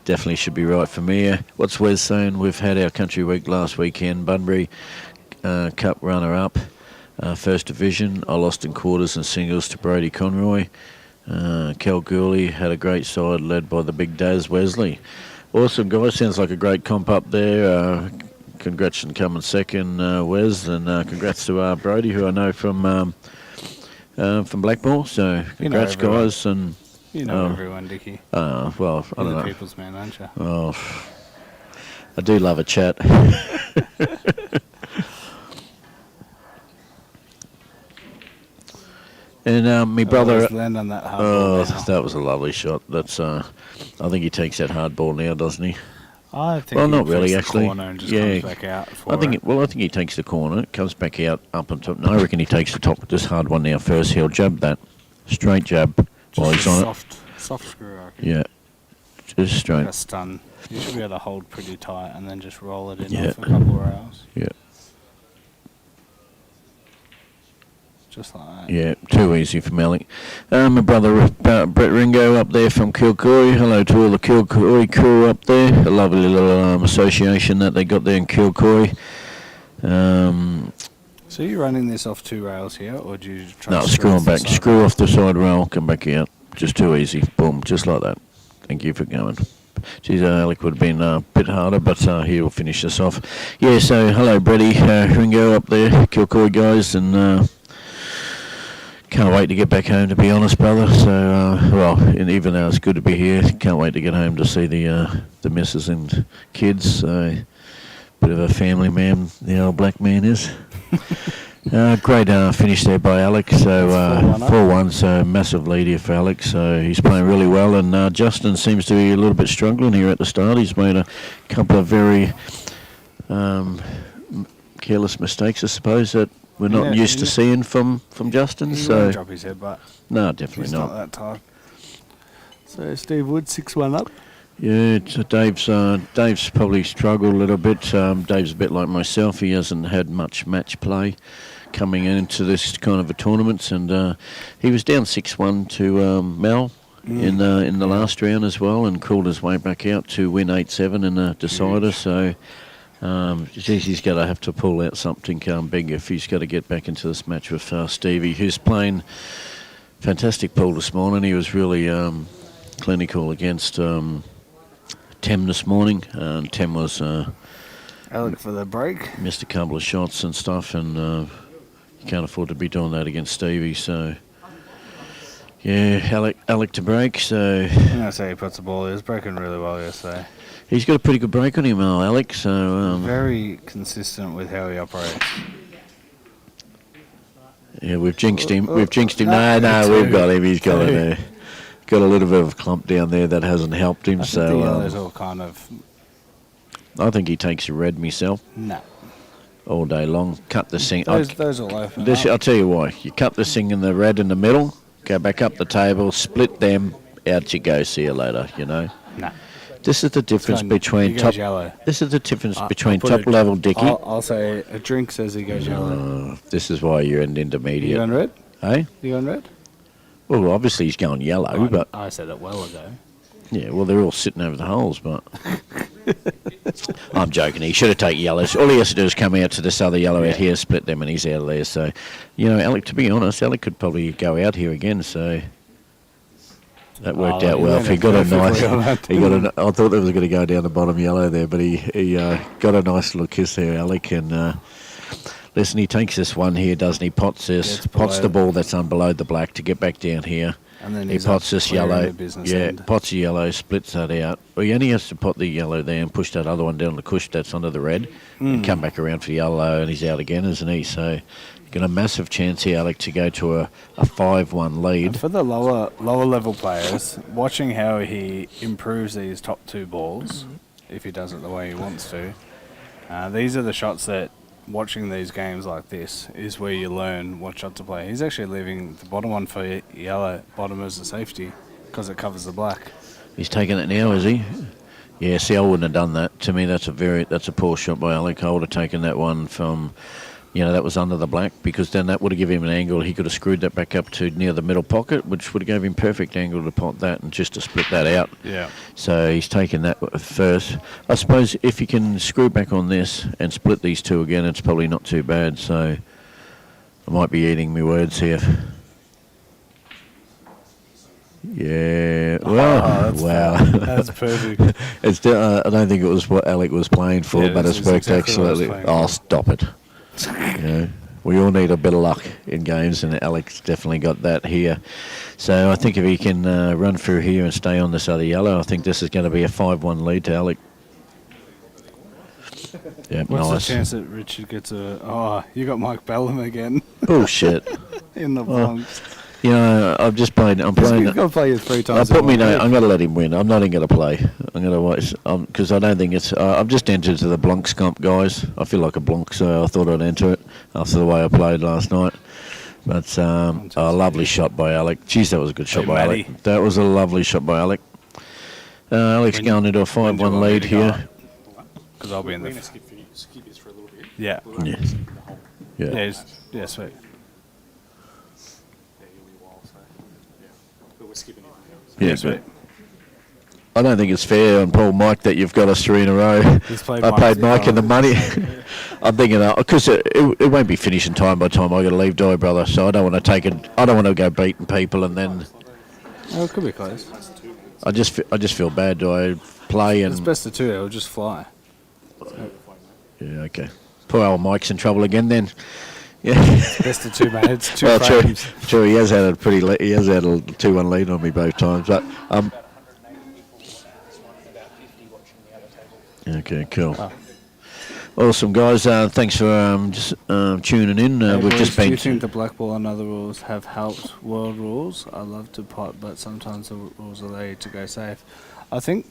definitely should be right for me. What's Wes saying? We've had our country week last weekend. Bunbury Cup runner-up, first division. I lost in quarters and singles to Brady Conroy. Kalgoorlie had a great side led by the big Daz Wesley. Awesome, guys. Sounds like a great comp up there. Congrats on coming second, Wes, and congrats to Brody, who I know from Blackmore. So congrats, everyone. guys. And You know everyone, Dickie. well, I You're don't the know. people's man, aren't you? Oh, I do love a chat. And my brother. Always land on that hard Oh, ball now. that was a lovely shot. That's. I think he takes that hard ball now, doesn't he? I think Well, he not really, flicks the actually. corner and just Yeah. comes back out for I think. it. I think he takes the corner, comes back out up on top. No, I reckon he takes the top. This hard one now first. He'll jab that straight jab while he's Just on a soft screw. I reckon. it. Yeah, just straight. Like a stun. You should be able to hold pretty tight and then just roll it in Yeah. off a couple of rails. Yeah. Just like that. Yeah, too easy for Alec. My brother Brett Ringo up there from Kilcoy. Hello to all the Kilcoy crew up there. A lovely little association that they got there in Kilcoy. So you're running this off 2 rails here, or do you try No, to screw off them the back. side Screw rail? off the side rail, come back out. Just too easy. Boom, just like that. Thank you for going. Geez, Alec would have been a bit harder, but he will finish us off. Yeah, so hello, Bretty Ringo up there, Kilcoy guys, and can't wait to get back home, to be honest, brother. So, and even though it's good to be here, can't wait to get home to see the missus and kids. So, bit of a family man, the old black man is. Great finish there by Alec. So 4-1, so massive lead here for Alec. So he's playing really well, and Justin seems to be a little bit struggling here at the start. He's made a couple of very careless mistakes, I suppose, that we're not used to seeing from Justin. He So won't drop his head, but no, definitely he's not. not that type. So Steve Wood 6-1 up. Yeah, Dave's probably struggled a little bit. Dave's a bit like myself. He hasn't had much match play coming into this kind of a tournament, and he was down 6-1 to Mel in the last round as well, and crawled his way back out to win 8-7 in the decider. So he's going to have to pull out something big if he's got to get back into this match with Stevie, who's playing fantastic pool this morning. He was really clinical against Tem this morning, and Tem was Alec for the break. missed a couple of shots and stuff, and you can't afford to be doing that against Stevie. So yeah, Alec to break. So I'm going to say he puts the ball. He was breaking really well yesterday. he's got a pretty good break on him, Alec. So Very consistent with how he operates. yeah, we've jinxed him. We've jinxed him. No, No, two. we've got him. He's got Two. it. Got a little bit of a clump down there that hasn't helped him. I think So the yellow's all kind of... I think he takes a red myself No. all day long. Cut the sing. Those all open This, up. I'll tell you why. You cut the sing in the red in the middle, go back up the table, split them, out you go. See you later. You know. No. This is the difference He between goes top. yellow. This is the difference I'll between put top it- level Dicky. I'll say a drink says he goes yellow. This is why you're an You intermediate. going red? Hey? You going red? Well, obviously he's going yellow, but I said it well ago. yeah, well they're all sitting over the holes, but I'm joking. He should have taken yellows. All he has to do is come out to this other yellow out here, split them, and he's out of there. So, you know, Alec. To be honest, Alec could probably go out here again. So that worked out he well. went If he got a nice, perfectly on that. he got a. I thought it was going to go down the bottom yellow there, but he got a nice little kiss there, Alec, and. Listen, he takes this one here, doesn't he? Pots this, Gets pots the below. ball that's on below the black to get back down here. And then He he's pots up this clearing yellow, the business yeah, end. pots the yellow, splits that out. Well, he only has to pot the yellow there and push that other one down the cush that's under the red, and come back around for the yellow, and he's out again, isn't he? So, you've got a massive chance here, Alec, to go to a 5-1 lead. And for the lower level players, watching how he improves these top 2 balls, if he does it the way he wants to, these are the shots that, watching these games like this, is where you learn what shot to play. He's actually leaving the bottom one for yellow, bottom as a safety, because it covers the black. He's taking it now, is he? Yeah, see, I wouldn't have done that. To me, that's a poor shot by Alec. I would have taken that one from, that was under the black, because then that would have given him an angle. He could have screwed that back up to near the middle pocket, which would have gave him perfect angle to pot that and just to split that out. Yeah. So he's taken that first. I suppose if he can screw back on this and split these two again, it's probably not too bad. So I might be eating my words here. Yeah. Well, that's wow. That's perfect. It's. I don't think it was what Alec was playing for, Yeah, but this it's is worked exactly what I was excellently. playing Oh, for. stop it. We all need a bit of luck in games, and Alec's definitely got that here. So I think if he can run through here and stay on this other yellow, I think this is going to be a 5-1 lead to Alec. Yeah, What's nice. the chance that Richard gets a... Oh, you got Mike Bellum again Bullshit. in the Bronx. I've just played. I'm He's playing. got to play you 3 I times. put in me one no. week. I'm going to let him win. I'm not even going to play. I'm going to watch because I don't think it's. I've just entered to the Blanc comp, guys. I feel like a Blanc, so I thought I'd enter it after the way I played last night. But a lovely shot by Alec. Jeez, that was a good shot Hey, by Matty. Alec. That was a lovely shot by Alec. Alex going into a 5-1 lead here. Because I'll be in We're the... going to skip this for a little bit. Yeah. We'll only Yeah. skip the whole. Yeah. Yeah, sweet. Yeah, you'll be a while, so yeah. But we're skipping it now. Yeah, Yeah, sweet. I don't think it's fair on Paul Mike that you've got us 3 in a row. He's played I Mike paid as Mike well. in the money. I'm thinking, because it won't be finishing time by the time I got to leave, do I, brother? So I don't want to take it. I don't want to go beating people and then Oh, it could be close. I just feel bad. Do I play It's and best of 2, it'll just fly. yeah, okay. Poor old Mike's in trouble again then. Yeah. Best of 2, mate. It's 2 Well, true, frames. true. He has had a he has had a 2-1 lead on me both times, but okay, cool. Oh. Awesome, guys. Thanks for just tuning in. Hey, We've boys, just do you been. think the black ball and other rules have helped world rules? I love to pot, but sometimes the rules allow you to go safe. I think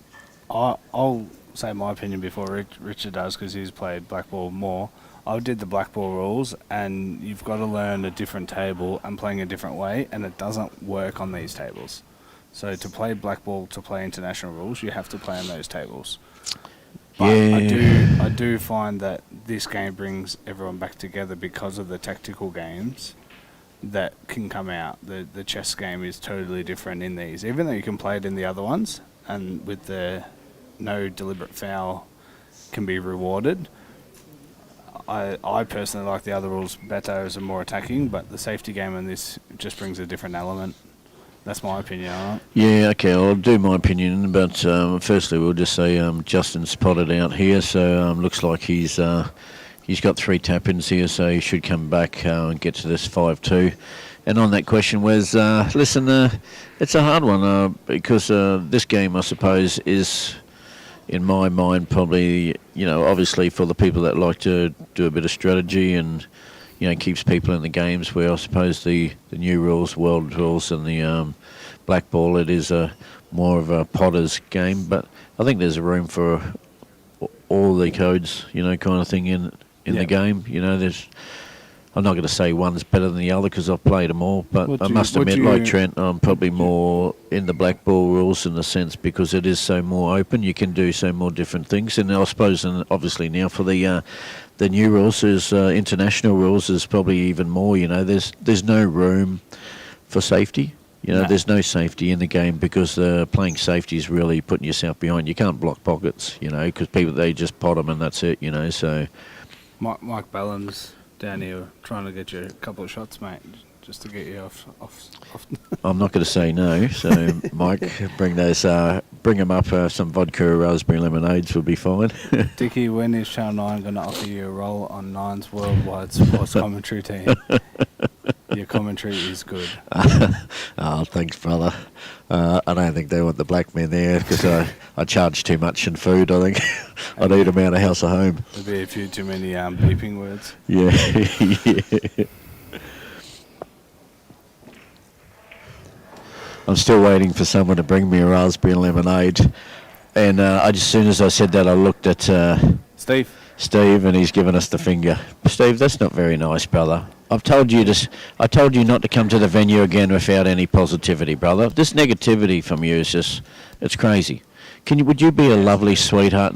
I'll say my opinion before Richard does, because he's played black ball more. I did the black ball rules, and you've got to learn a different table and playing a different way, and it doesn't work on these tables. So to play black ball, to play international rules, you have to play on those tables. But Yeah. I do find that this game brings everyone back together because of the tactical games that can come out. The chess game is totally different in these, even though you can play it in the other ones, and with the no deliberate foul can be rewarded. I personally like the other rules better as a more attacking, but the safety game in this just brings a different element. That's my opinion on it. Yeah, okay, I'll do my opinion, but firstly we'll just say Justin's spotted out here, so looks like he's got 3 tap-ins here, so he should come back and get to this 5-2. And on that question, Wes, listen, it's a hard one because this game, I suppose, is, in my mind, probably, obviously for the people that like to do a bit of strategy and keeps people in the games, where I suppose the new rules, world rules, and the black ball, it is more of a potter's game. But I think there's a room for all the codes, kind of thing in the game. I'm not going to say one's better than the other because I've played them all, but I must admit, like Trent, I'm probably more in the black ball rules in the sense because it is so more open. You can do so more different things, and I suppose, and obviously now for the new rules, is international rules, is probably even more. There's no room for safety. No. There's no safety in the game because playing safety is really putting yourself behind. You can't block pockets, because people, they just pot them and that's it. So Mike Ballum's down here trying to get you a couple of shots, mate, just to get you off. I'm not going to say no. So Mike, bring them up. Some vodka or raspberry lemonades would be fine. Dickie, when is Channel 9 going to offer you a role on Nine's worldwide sports commentary team? Your commentary is good. Oh, thanks, brother. I don't think they want the black men there because I charge too much in food, I think. I'd eat them out of house or home. There'll be a few too many beeping words. Yeah. Yeah. I'm still waiting for someone to bring me a raspberry and lemonade. And as soon as I said that, I looked at Steve, and he's given us the finger. Steve, that's not very nice, brother. I told you not to come to the venue again without any positivity, brother. This negativity from you is it's crazy. Would you be a lovely sweetheart?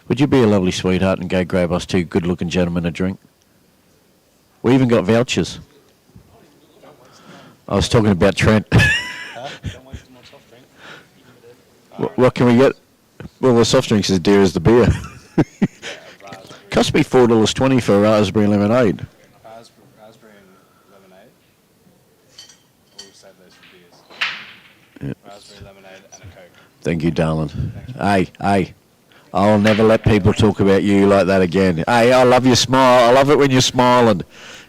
Would you be a lovely sweetheart and go grab us 2 good-looking gentlemen a drink? We even got vouchers. I was talking about Trent. What can we get? Well, the soft drinks is as dear as the beer. Cost me $4.20 for a raspberry lemonade. Raspberry and lemonade? Or we'll save those for beers. Yeah. Raspberry lemonade and a Coke. Thank you, darling. Hey, I'll never let people talk about you like that again. Hey, I love your smile. I love it when you're smiling.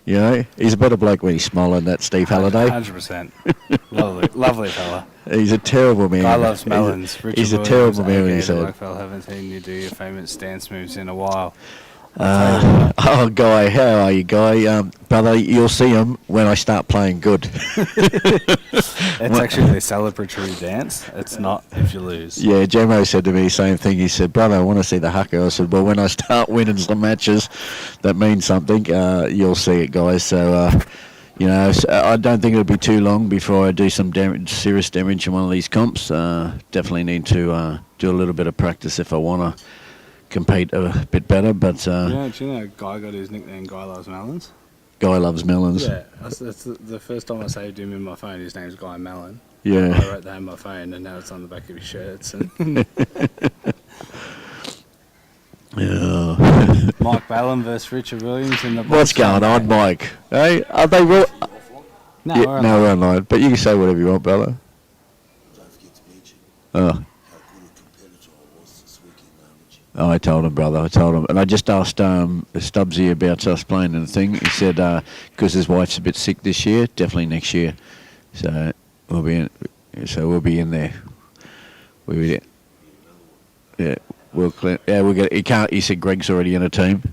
He's a better bloke when he's smiling, that Steve Halliday. 100%. Lovely fella. He's a terrible man. Guy loves melons. He's a terrible man when he's I said. haven't seen you do your famous dance moves in a while. Guy, how are you, Guy? Brother, you'll see him when I start playing good. It's actually a celebratory dance. It's not if you lose. Yeah, Jemo said to me the same thing. He said, brother, I want to see the haka. I said, well, when I start winning some matches, that means something. You'll see it, guys. So, You know, I don't think it'll be too long before I do some serious damage in one of these comps. Definitely need to do a little bit of practice if I want to compete a bit better. But Do you know Guy got his nickname Guy Loves Melons? Guy loves melons. Yeah, that's the first time I saved him in my phone. His name's Guy Melon. Yeah. I wrote that in my phone, and now it's on the back of his shirts. And Yeah. Mike Ballon versus Richard Williams in the. What's going on, Mike? Hey, are they real? No, Yeah, we're no, on. we're online. But you can say whatever you want, brother. Oh. Oh, I told him, brother. I told him, and I just asked Stubbsy about us playing in the thing. He said because his wife's a bit sick this year, definitely next year. So we'll be in. So we'll be in there. We'll be there. Yeah, we'll clear. Yeah, we'll get. He can't. He said Greg's already in a team,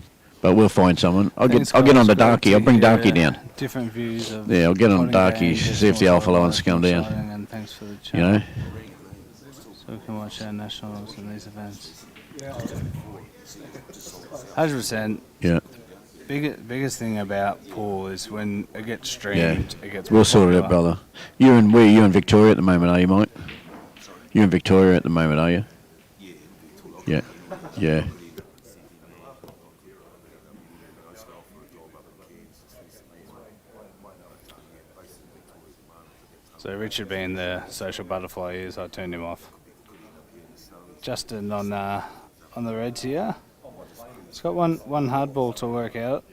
but we'll find someone. I'll get on the Darky. I'll bring Darky down. Different views of. Yeah, I'll get on potting Darky. games, See if the Alpha more Lions come down. exciting, and thanks for the chat. You know. So we can watch our nationals and these events. 100%. Yeah. Biggest thing about pool is when it gets streamed, Yeah. it gets. We'll more sort it out, popular. brother. You in Victoria at the moment, are you, Mike? You in Victoria at the moment, are you? Yeah. Yeah. So Richard being the social butterfly he is, I turned him off. Justin on the Reds here. He's got one hard ball to work out.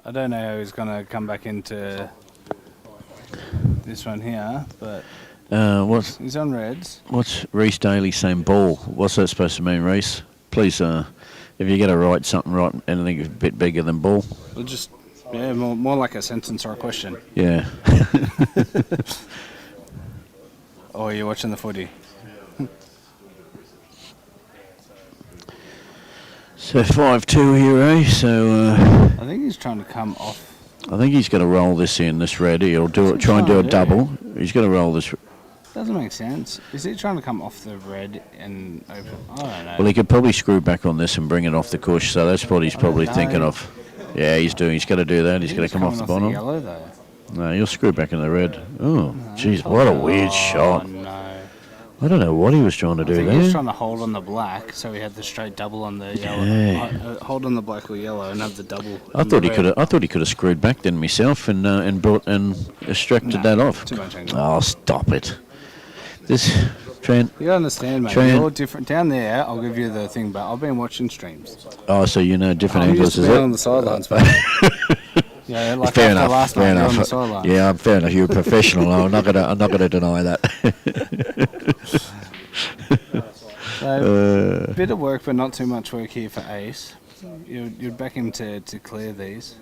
I don't know how he's going to come back into this one here, but he's on Reds. What's Reese Daly saying? Ball. What's that supposed to mean, Reese? Please, if you get to write something right, anything a bit bigger than ball. Well, just more like a sentence or a question. Yeah. Or you're watching the footy. So 5-2 here, eh? So I think he's trying to come off. I think he's going to roll this in, this red. He'll do it. Try and do a double. He's going to roll this. Doesn't make sense. Is he trying to come off the red and open? I don't know. Well, he could probably screw back on this and bring it off the cush. So that's what he's probably thinking of. Yeah, he's doing. He's got to do that. He's got to come off the bottom. Yellow, though. No, he'll screw back in the red. Oh, jeez, what a weird shot. No. I don't know what he was trying to do I think there. he was trying to hold on the black, so he had the straight double on the yellow. Yeah. Hold on the black or yellow, and have the double. I thought he could have. I thought he could have screwed back then myself and brought and extracted that off. Too much angle. Oh, stop it! This Trent. You understand, mate. Trent. You're different down there. I'll give you the thing, but I've been watching streams. Oh, so you know different I'm angles, used to is being it? on the sidelines, mate. Yeah, like Fair after enough. last Fair night, you're enough. on the sidelines. Yeah, fair enough. You're a professional. I'm not gonna deny that. So, bit of work, but not too much work here for Ace. You'd back him to clear these.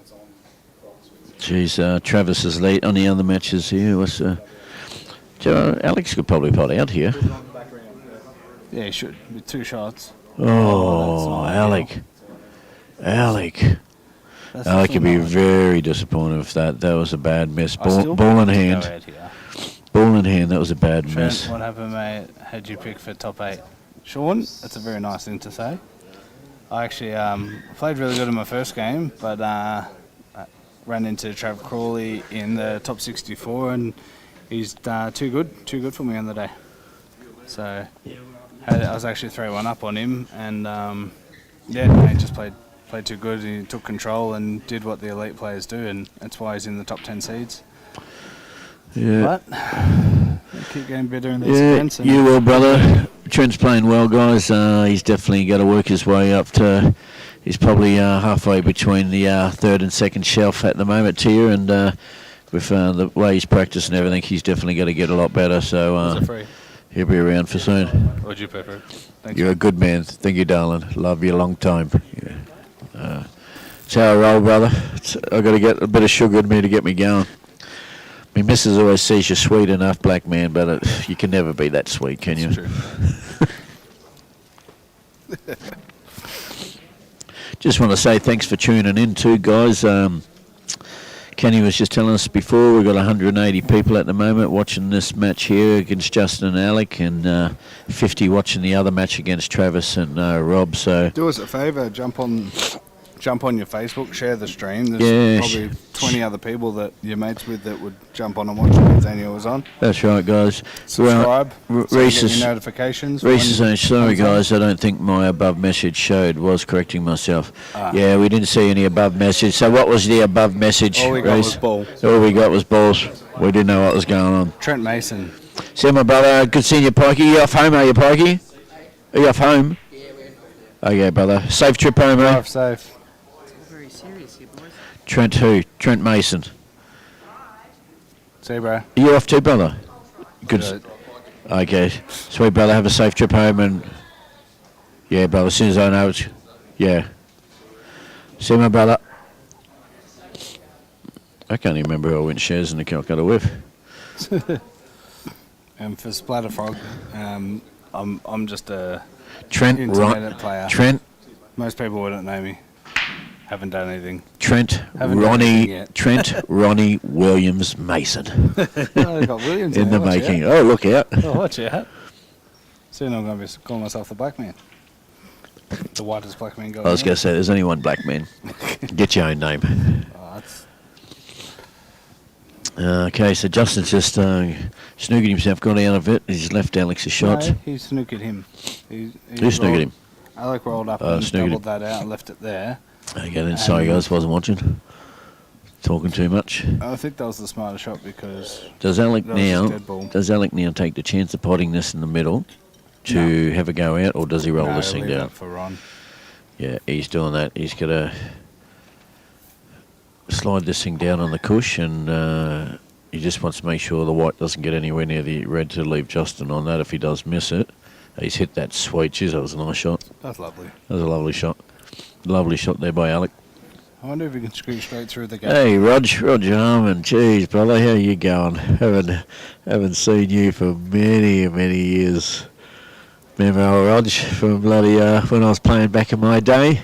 Jeez, Travis is late on the other matches here. What's Alex could probably pot out here. Yeah, he should with 2 shots. Oh, Alec. That's Alec could be definitely not- very disappointed if that was a bad miss. I still Ball in think we hand. go out here. Ball in hand, that was a bad Trent, miss. what happened, mate? How'd you pick for top 8? Sean, that's a very nice thing to say. I actually played really good in my first game, but I ran into Trav Crawley in the top 64, and he's too good for me on the day. So I was actually 3-1 up on him, and he just played too good. He took control and did what the elite players do, and that's why he's in the top 10 seeds. Yeah. But keep getting better in these Yeah, events. And you will, brother. Trent's playing well, guys. He's definitely got to work his way up to. He's probably halfway between the third and second shelf at the moment tier, and with the way he's practiced and everything, he's definitely got to get a lot better. So is it free? he'll be around for soon. What'd you pay for it? Thanks. You're a good man. Thank you, darling. Love you a long time. Yeah. It's how I roll, brother. I've got to get a bit of sugar in me to get me going. My missus always says you're sweet enough, black man, but you can never be that sweet, can you? True. Just want to say thanks for tuning in too, guys. Kenny was just telling us before, we've got 180 people at the moment watching this match here against Justin and Alec, and 50 watching the other match against Travis and Rob. So Do us a favour, jump on jump on your Facebook, share the stream. There's Yeah, probably 20 other people that you're mates with that would jump on and watch when Daniel was on. That's right, guys. Subscribe. Well, so you Reese get is- your notifications. Reese when is saying, sorry it comes on. guys, I don't think my above message showed. Was correcting myself. Ah. Yeah, we didn't see any above message. So what was the above message, All we got Reese? was ball. All we got was balls. We didn't know what was going on. Trent Mason. See my brother, good seeing you, Pikey. You off home, are you, Pikey? Are you off home? Okay, brother. Safe trip home, eh? Drive safe. Very serious here, boys. Trent who? Trent Mason. See you, bro. Are you off too, brother? Good. Good. Okay. Sweet, brother. Have a safe trip home and... Yeah, brother. As soon as I know it's... Yeah. See my brother. I can't even remember who I went shares in the Calcutta with. And for Splatterfrog, I'm just a Trent, internet player. Trent, Most people wouldn't know me. Haven't done anything. Trent, Haven't done anything Ronnie, yet. Trent, Ronnie Williams Mason Oh, they've got Williams in there, the watch making. out. Oh, look out. Oh, watch out. Soon I'm going to be calling myself the black man. The whitest black man going I was on. going to say, there's only one black man. Get your own name. Oh, that's Okay, so Justin's just snookered himself, got out of it. He's left Alex's shot. No, he snookered him. He Who snookered rolled- him? Alec rolled up Oh, and snookered doubled that out and left it there. Okay, then sorry guys, wasn't watching. Talking too much. I think that was the smarter shot because Does Alec that was his now? dead ball. Does Alec now take the chance of potting this in the middle to have a go out, or does he roll No, this thing leave down? that for Ron. Yeah, he's doing that. He's got to slide this thing down on the cush, and he just wants to make sure the white doesn't get anywhere near the red to leave Justin on that if he does miss it. He's hit that sweet. Jeez, that was a nice shot. That's lovely. That was a lovely shot. Lovely shot there by Alec. I wonder if he can screw straight through the gate. Hey, Roger Harmon. Jeez, brother, how you going? Haven't seen you for many, many years. Remember old Rog from bloody when I was playing back in my day?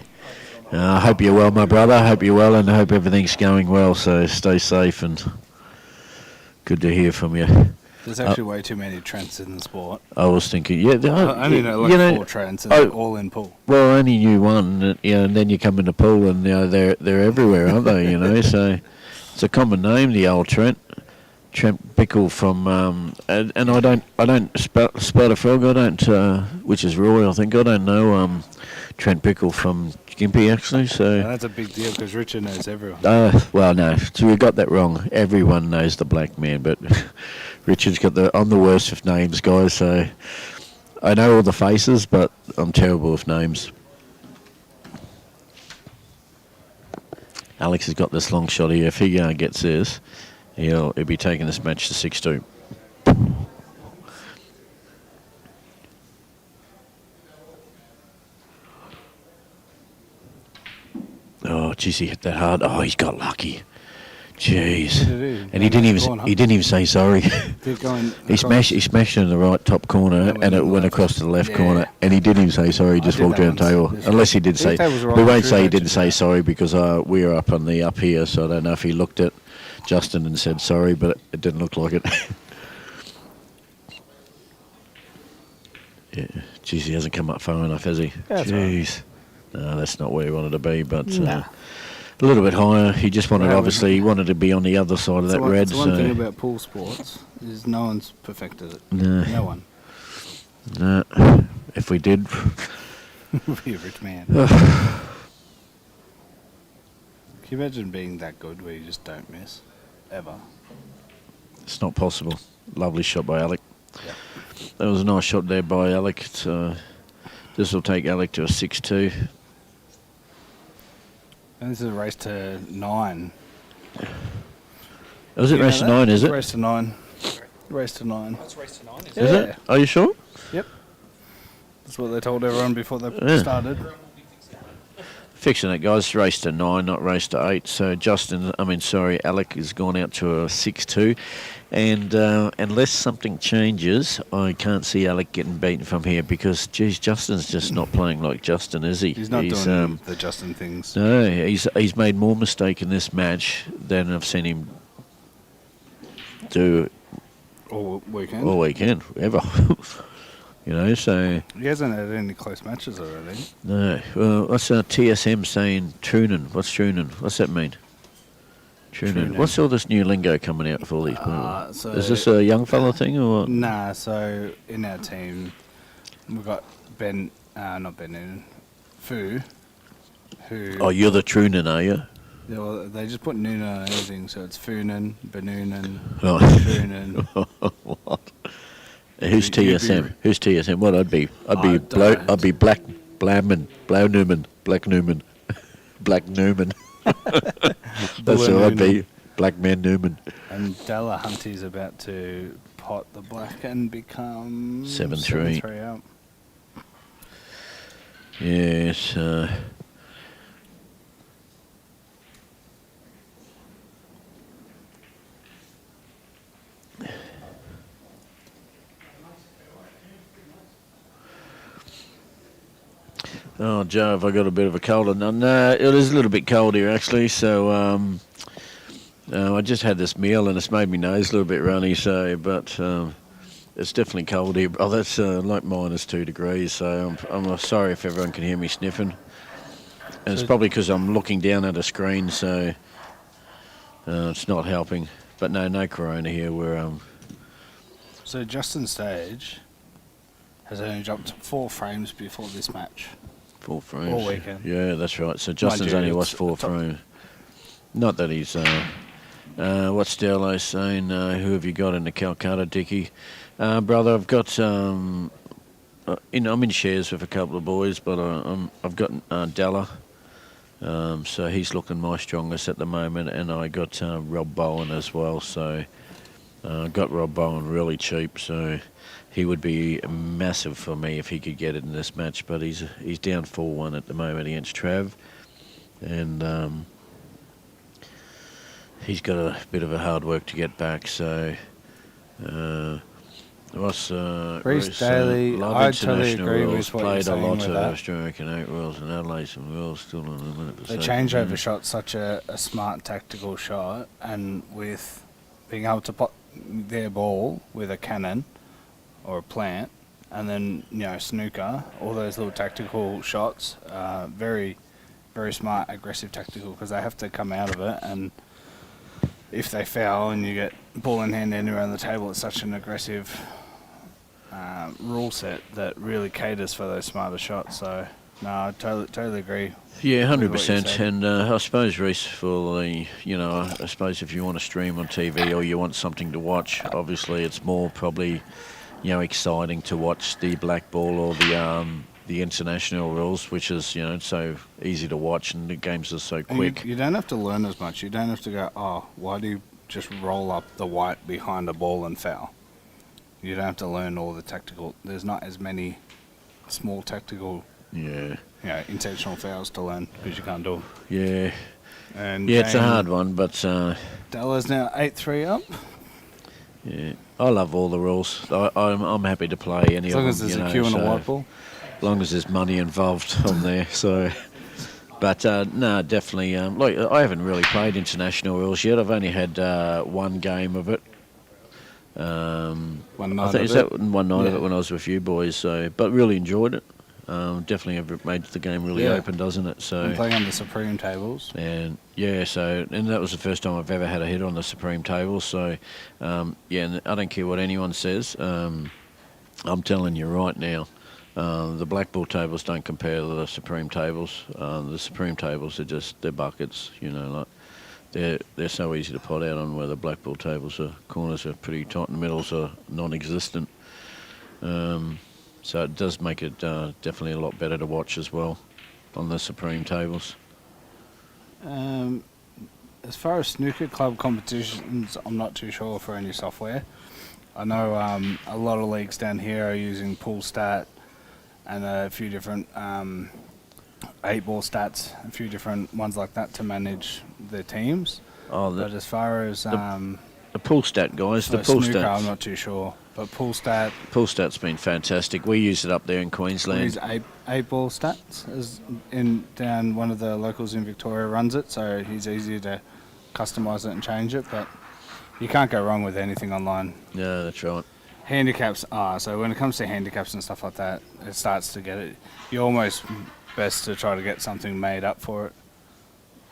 I hope you're well, my brother. I hope you're well, and I hope everything's going well. So stay safe, and good to hear from you. There's actually way too many Trents in the sport. I was thinking, yeah, I only know like 4 Trents and oh, they're all in pool. well, I only knew one, and then you come in the pool, and they're everywhere, aren't they? You know, so it's a common name, the old Trent Pickle from, and I don't spot a frog. I don't, which is Roy, I think. I don't know Trent Pickle from Gympie actually. So And that's a big deal because Richard knows everyone. well, no, so we got that wrong. Everyone knows the black man, but Richard's got I'm the worst with names, guys. So I know all the faces, but I'm terrible with names. Alex has got this long shot here. If he gets this, he'll be taking this match to 6-2. Oh, geez, he hit that hard. Oh, he's got lucky. Jeez. What did he do? And he didn't even say sorry. Keep going He across. smashed it in the right top corner, and it went across to the left Yeah. corner, and he didn't even say sorry. He just did walked that around the once. table. Yes. Unless he did These say. tables are We all won't true say he matches, didn't say sorry because we were up on the up here, so I don't know if he looked at Justin and said sorry, but it didn't look like it. Yeah, geez, he hasn't come up far enough, has he? That's all right. Jeez. No, that's not where he wanted to be, but Nah. a little bit higher. He just wanted, Well, obviously, he wanted to be on the other side of that red. The one thing So about pool sports is no one's perfected it. No. No one. no, if we did, Be a rich man. Can you imagine being that good where you just don't miss? Ever. it's not possible. Lovely shot by Alec. Yep. That was a nice shot there by Alec. This will take Alec to a 6-2. And this is a race to 9. Was it You know race to that? 9, is it? Race to 9. Race to 9. That's race to 9, is Is it? Are you sure? Yep. That's what they told everyone before they Yeah. started. Fixing it, guys. Race to 9, not race to 8. So Alec has gone out to a 6-2. And unless something changes, I can't see Alec getting beaten from here because, geez, Justin's just not playing like Justin, is he? He's not doing the Justin things. No, he's made more mistake in this match than I've seen him do All weekend. all weekend, ever. You know, so He hasn't had any close matches already. no. Well, what's TSM saying? Trunin. What's Trunin? What's that mean? Trunin. Trunin. What's all this new lingo coming out for all these people? So Is this a young fella thing or what? Nah, so in our team, we've got not Ben Noonan, Fu, who... Oh, you're the Trunin, are you? Yeah, well, they just put Noonan on everything, so it's Funan, Benoonan, Oh. Funan. What? Who's You'd be- TSM? Who's TSM? What I'd be don't I'd be Black Blamman, Blau Newman, Black Newman, Black Newman. That's who I'd be, Black Man Newman. And Della Hunty's about to pot the black and become 7-3. 7-3 out. Yes. Oh, Joe, have I got a bit of a cold? No, it is a little bit cold here actually. So I just had this meal and it's made my nose a little bit runny. So, but it's definitely cold here. Oh, that's like -2 degrees. So I'm sorry if everyone can hear me sniffing. And it's probably because I'm looking down at a screen, so it's not helping. But no corona here. We're So Justin Stage has only dropped 4 frames before this match. 4 frames. All weekend. Yeah, that's right. So Justin's you, only it's lost 4 top- frames. Not that he's. What's Dello saying? Who have you got in the Calcutta, Dickie? Brother, I've got. I'm in shares with a couple of boys, but I've got Della. So he's looking my strongest at the moment, and I got Rob Bowen as well. So got Rob Bowen really cheap, so he would be massive for me if he could get it in this match. But he's down 4-1 at the moment against Trav, and he's got a bit of a hard work to get back. So what's Reece Daly, Love I totally international agree rules, with what you're played a saying lot with of that. Australian 8 rules and Adelaide some rules still on a minute. The changeover shot's such a smart tactical shot, and with being able to pot their ball with a cannon or a plant, and then snooker, all those little tactical shots, very, very smart, aggressive tactical, because they have to come out of it, and if they foul and you get ball in hand anywhere on the table, it's such an aggressive rule set that really caters for those smarter shots. So no, I totally agree. Yeah, with what you 100%. said. And I suppose, Reece, for the, I suppose if you want to stream on TV or you want something to watch, obviously it's more probably, exciting to watch the black ball or the international rules, which is, so easy to watch and the games are so And quick. You don't have to learn as much. You don't have to go, oh, why do you just roll up the white behind a ball and foul? You don't have to learn all the tactical. There's not as many small tactical, Yeah. intentional fouls to learn because you can't do them. Yeah. And Yeah, it's a Jane hard one, but Della's now 8-3 up. yeah, I love all the rules. I'm happy to play any As of long them. as there's a cue and a white ball. As long as there's money involved on there. So, but no, definitely. Like I haven't really played international rules yet. I've only had one game of it. One night I think of is it. that one night of Yeah. it when I was with you boys. So, but really enjoyed it. Definitely have made the game really Yeah. open, doesn't it? So. I'm playing on the Supreme tables. And yeah, and that was the first time I've ever had a hit on the Supreme table. So yeah, and I don't care what anyone says. I'm telling you right now, the black ball tables don't compare to the Supreme tables. The Supreme tables are they're buckets. Like they're so easy to pot out on. Where the black ball tables corners are pretty tight, and the middles are non-existent. So it does make it definitely a lot better to watch as well on the Supreme tables. As far as snooker club competitions, I'm not too sure for any software. I know a lot of leagues down here are using Pool Stat and a few different 8-ball stats, a few different ones like that to manage their teams. Oh, But as far as the pool stat guys, the for pool snooker, stats. I'm not too sure. But Pool Stat, Pool stat's been fantastic. We use it up there in we Queensland. use 8-ball stats down one of the locals in Victoria runs it, so he's easy to customise it and change it. But you can't go wrong with anything online. Yeah, that's right. Handicaps are, so when it comes to handicaps and stuff like that, it starts to get it. You're almost best to try to get something made up for it,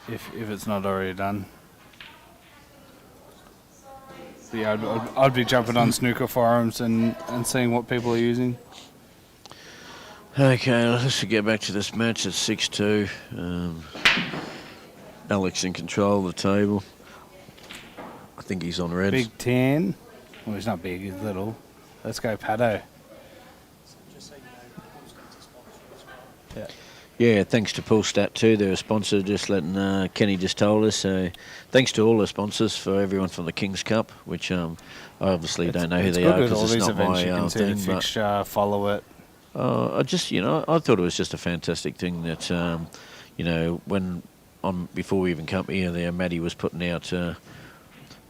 if it's not already done. But yeah, I'd be jumping on snooker forums and seeing what people are using. Okay, let's get back to this match. It's 6-2. Alec's in control of the table. I think he's on reds. Big 10. Well, he's not big, he's little. Let's go, Paddo. Yeah. Yeah, thanks to Pullstat too. They're a sponsor, just letting Kenny just told us. So thanks to all the sponsors, for everyone from the King's Cup, which I obviously don't know who they are because it's not my you can see thing. the fixture, follow it. I just, I thought it was just a fantastic thing that, when before we even come here, there, Matty was putting out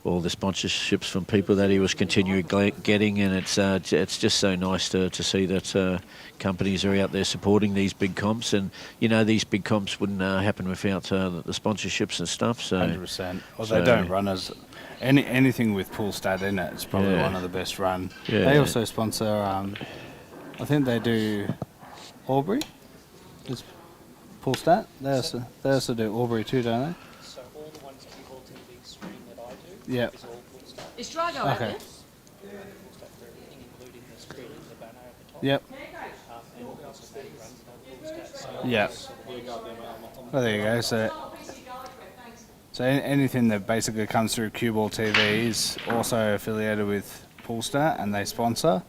all the sponsorships from people that he was continually getting, and it's just so nice to see that companies are out there supporting these big comps, and these big comps wouldn't happen without the sponsorships and stuff. So 100%. Well, they don't run as anything with Pullstat in it. It's probably one of the best run. Yeah. They also sponsor. I think they do Albury. It's Pullstat. They also do Albury too, don't they? So all the ones CueballTV stream that I do Yeah. is all Pullstat. Is Drago out Okay. there? Pullstat for everything, including the screen, the banner at the top. Yep. And also Matty runs it on Pullstat. So Yeah. Well, there you go. So anything that basically comes through CueballTV is also affiliated with Pullstat, and they sponsor.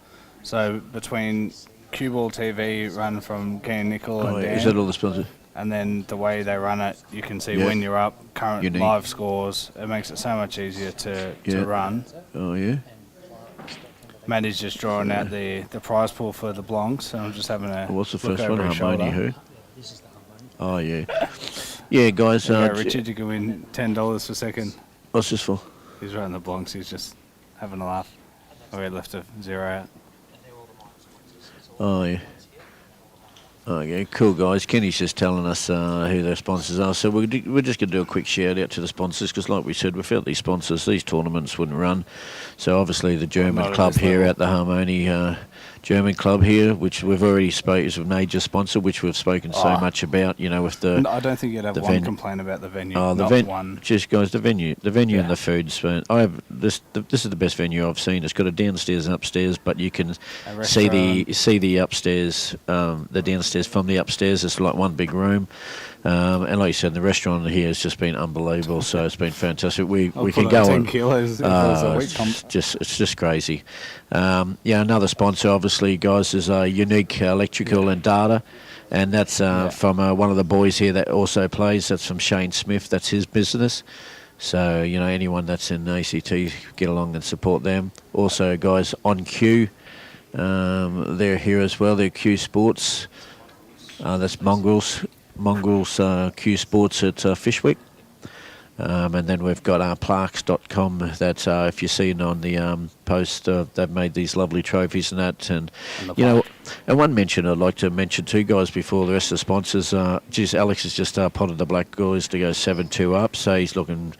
So between CueballTV run from Ken Nickel and Dan, is that all the sponsors? and then the way they run it, you can see Yeah. when you're up, current Unique. live scores. It makes it so much easier to run. Oh yeah. Matty's just drawing out the prize pool for the Blancs, and I'm just having a What's the look first over one? his Harmony shoulder. who? Oh yeah. Yeah, guys. Yeah, Richard, you can win $10 per second. What's this for? He's running the Blancs. He's just having a laugh. Oh, he left a 0 out. Oh yeah. Okay, cool guys. Kenny's just telling us who their sponsors are, so we're just going to do a quick shout out to the sponsors, because like we said, without these sponsors, these tournaments wouldn't run. So obviously the German Not at club this here level. at the Harmony German club here, which we've already spoken, is a major sponsor, which we've spoken so much about, with the... No, I don't think you'd have the one venue. complaint about the venue. Oh, the not one. Just guys, the venue Yeah. and the food. This is the best venue I've seen. It's got a downstairs and upstairs, but you can A see the restaurant. upstairs, the downstairs from the upstairs. It's like one big room, and like you said, the restaurant here has just been unbelievable. So it's been fantastic. We I'll can put go on 10 on. kilos if it was a week It's just crazy. Another sponsor, obviously, guys, is Unique Electrical and Data, and that's from one of the boys here that also plays. That's from Shane Smith. That's his business. So anyone that's in ACT, get along and support them. Also, guys, on Q, they're here as well. They're Q Sports. That's Mongrels Q Sports at Fishwick. And then we've got Plaques.com. That's if you've seen on the post, they've made these lovely trophies and that. And and one mention I'd like to mention too, guys, before the rest of the sponsors. Alex has just potted the Black Guys to go 7-2 up, so he's looking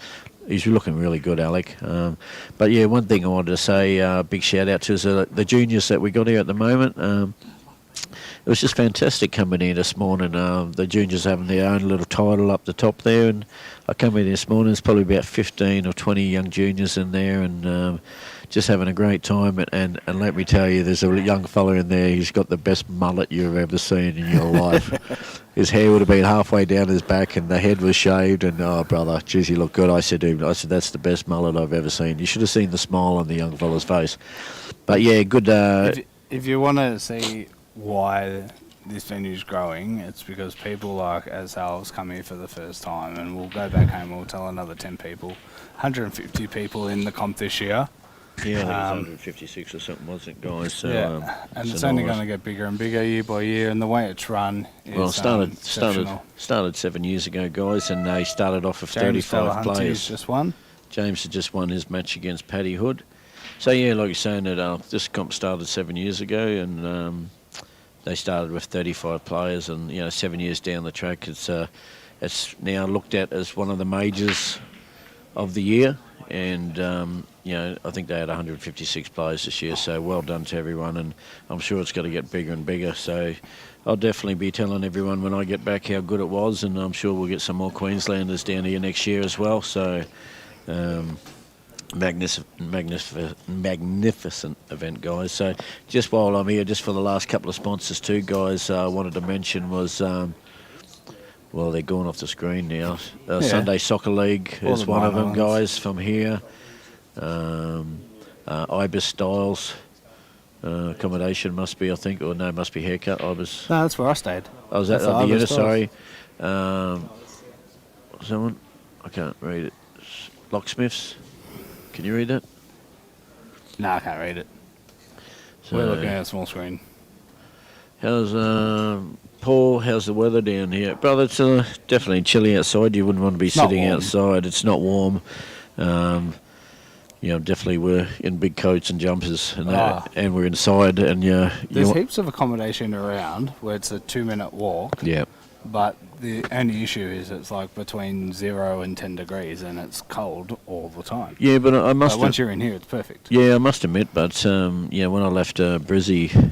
really good, Alec. But yeah, one thing I wanted to say, big shout out to is the juniors that we got here at the moment. It was just fantastic coming in this morning. The juniors having their own little title up the top there, and I come in this morning. There's probably about 15 or 20 young juniors in there, and just having a great time. And let me tell you, there's a young fella in there. He's got the best mullet you've ever seen in your life. His hair would have been halfway down his back, and the head was shaved. And oh, brother, geez, he looked good. I said to him, that's the best mullet I've ever seen. You should have seen the smile on the young fella's face. But yeah, good. If you want to see why this venue's growing, it's because people like ourselves come here for the first time, and we'll go back home and we'll tell another 10 people. 150 people in the comp this year. Yeah, I think it was 156 or something, wasn't it, guys? So, and so it's only nice. going to get bigger and bigger year by year, and the way it's run is Well, exceptional. started 7 years ago, guys, and they started off with James 35 players. just won. James had just won his match against Paddy Hood. So yeah, like you're saying, that this comp started 7 years ago, and they started with 35 players, and 7 years down the track, it's now looked at as one of the majors of the year, and I think they had 156 players this year, so well done to everyone, and I'm sure it's going to get bigger and bigger. So I'll definitely be telling everyone when I get back how good it was, and I'm sure we'll get some more Queenslanders down here next year as well. So magnificent event, guys. So just while I'm here, just for the last couple of sponsors too, guys, I wanted to mention was, well, they're going off the screen now. Sunday Soccer League is one of them, guys, from here. Ibis Styles accommodation must be, I think, or no, must be Haircut. Ibis. No, that's where I stayed. Oh, was that the unit? Sorry. Someone, I can't read it. Locksmiths. Can you read that? No, I can't read it. So, We're looking at a small screen. How's Paul? How's the weather down here, brother? It's definitely chilly outside. You wouldn't want to be sitting outside. It's not warm. Definitely we're in big coats and jumpers and that, and we're inside. And there's heaps of accommodation around where it's a 2-minute walk. Yeah. But the only issue is it's like between 0 and 10 degrees and it's cold all the time. Yeah, but I must. But once you're in here, it's perfect. Yeah, I must admit. But when I left Brizzy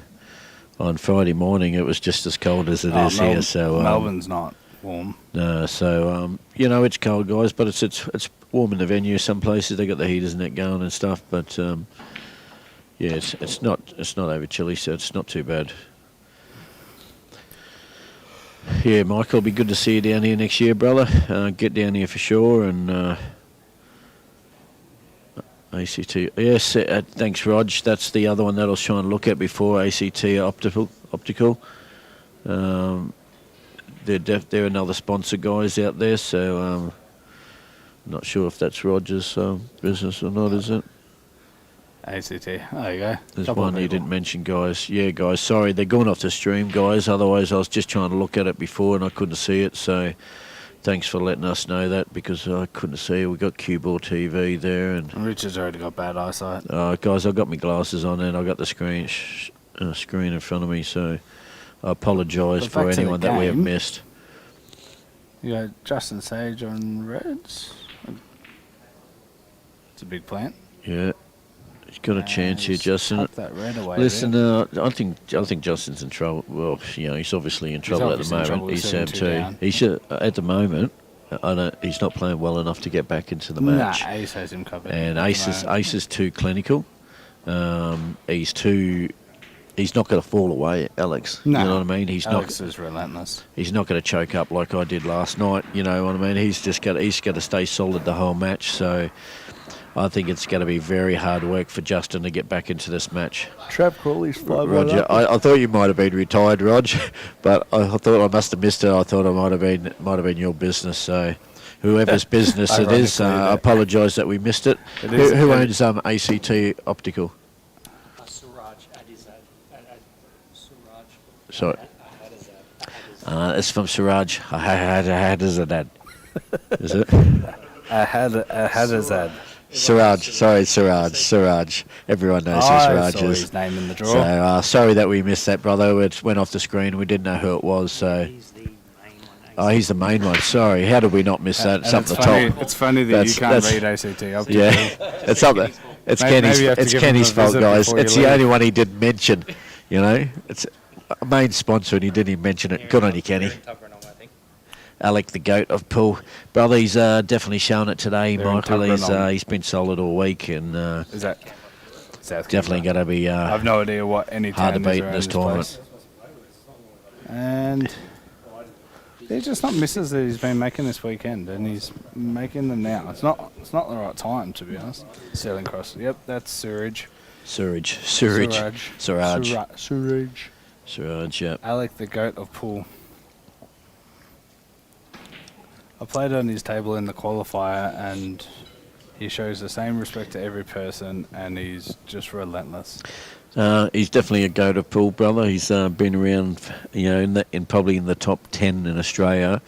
on Friday morning, it was just as cold as it is here. So Melbourne's not warm. No, so it's cold, guys, but it's warm in the venue. Some places they got the heaters and that going and stuff, but it's not over chilly, so it's not too bad. Yeah, Michael, it'll be good to see you down here next year, brother. Get down here for sure, and ACT. Yes, thanks, Rog. That's the other one that I was trying to look at before. ACT Optical. They're another sponsor, guys, out there. So not sure if that's Roger's business or not, is it? ACT. There you go. There's one you didn't mention, guys. Yeah, guys, sorry, they're going off the stream, guys. Otherwise, I was just trying to look at it before and I couldn't see it. So thanks for letting us know that, because I couldn't see it. We got CueballTV there, and Richard's already got bad eyesight. Guys, I've got my glasses on and I got the screen in front of me. So I apologise for anyone that we have missed. You got Justin Sage on Reds. It's a big plant. Yeah. He's got a chance here, Justin. That red away. Listen, I think Justin's in trouble. Well, he's obviously in trouble at the moment. He's at the moment. He's not playing well enough to get back into the match. Nah, Ace has him covered. And Ace is too clinical. He's not going to fall away, Alex. No, you know what I mean? Alex is relentless. He's not going to choke up like I did last night. You know what I mean? He's got to stay solid the whole match. So I think it's going to be very hard work for Justin to get back into this match. Trav Crawley's 5 Roger, I thought you might have been retired, Rog, but I thought I must have missed it. I thought it might have been your business. So whoever's business it is, I apologise that we missed it. Who owns ACT Optical? Sorry. It's from Siraj. Ahadazad. Is it? Ahadazad. Siraj. Sorry, Siraj. Everyone knows who Siraj saw is. His name in the draw. So sorry that we missed that, brother. It went off the screen. We didn't know who it was. So. He's the main one. Sorry. How did we not miss that? It's up the top. It's funny that you can't read ACT Optical. Yeah, it's up there. It's Kenny's fault, guys. It's the only one he didn't mention. You know, it's a main sponsor and he didn't even mention it. Good on you, Kenny. Alec, the goat of pool. Brother, he's definitely shown it today, Michael. He's been solid all week, and is that South definitely going to be I've no idea what any hard to town is beat in this tournament. And they're just not misses that he's been making this weekend, and he's making them now. It's not the right time, to be honest. Sailing cross. Yep, that's Suraj. Suraj, yep. Alec, the goat of pool. I played on his table in the qualifier, and he shows the same respect to every person, and he's just relentless. He's definitely a goat of pool, brother. He's been around, probably in the top 10 in Australia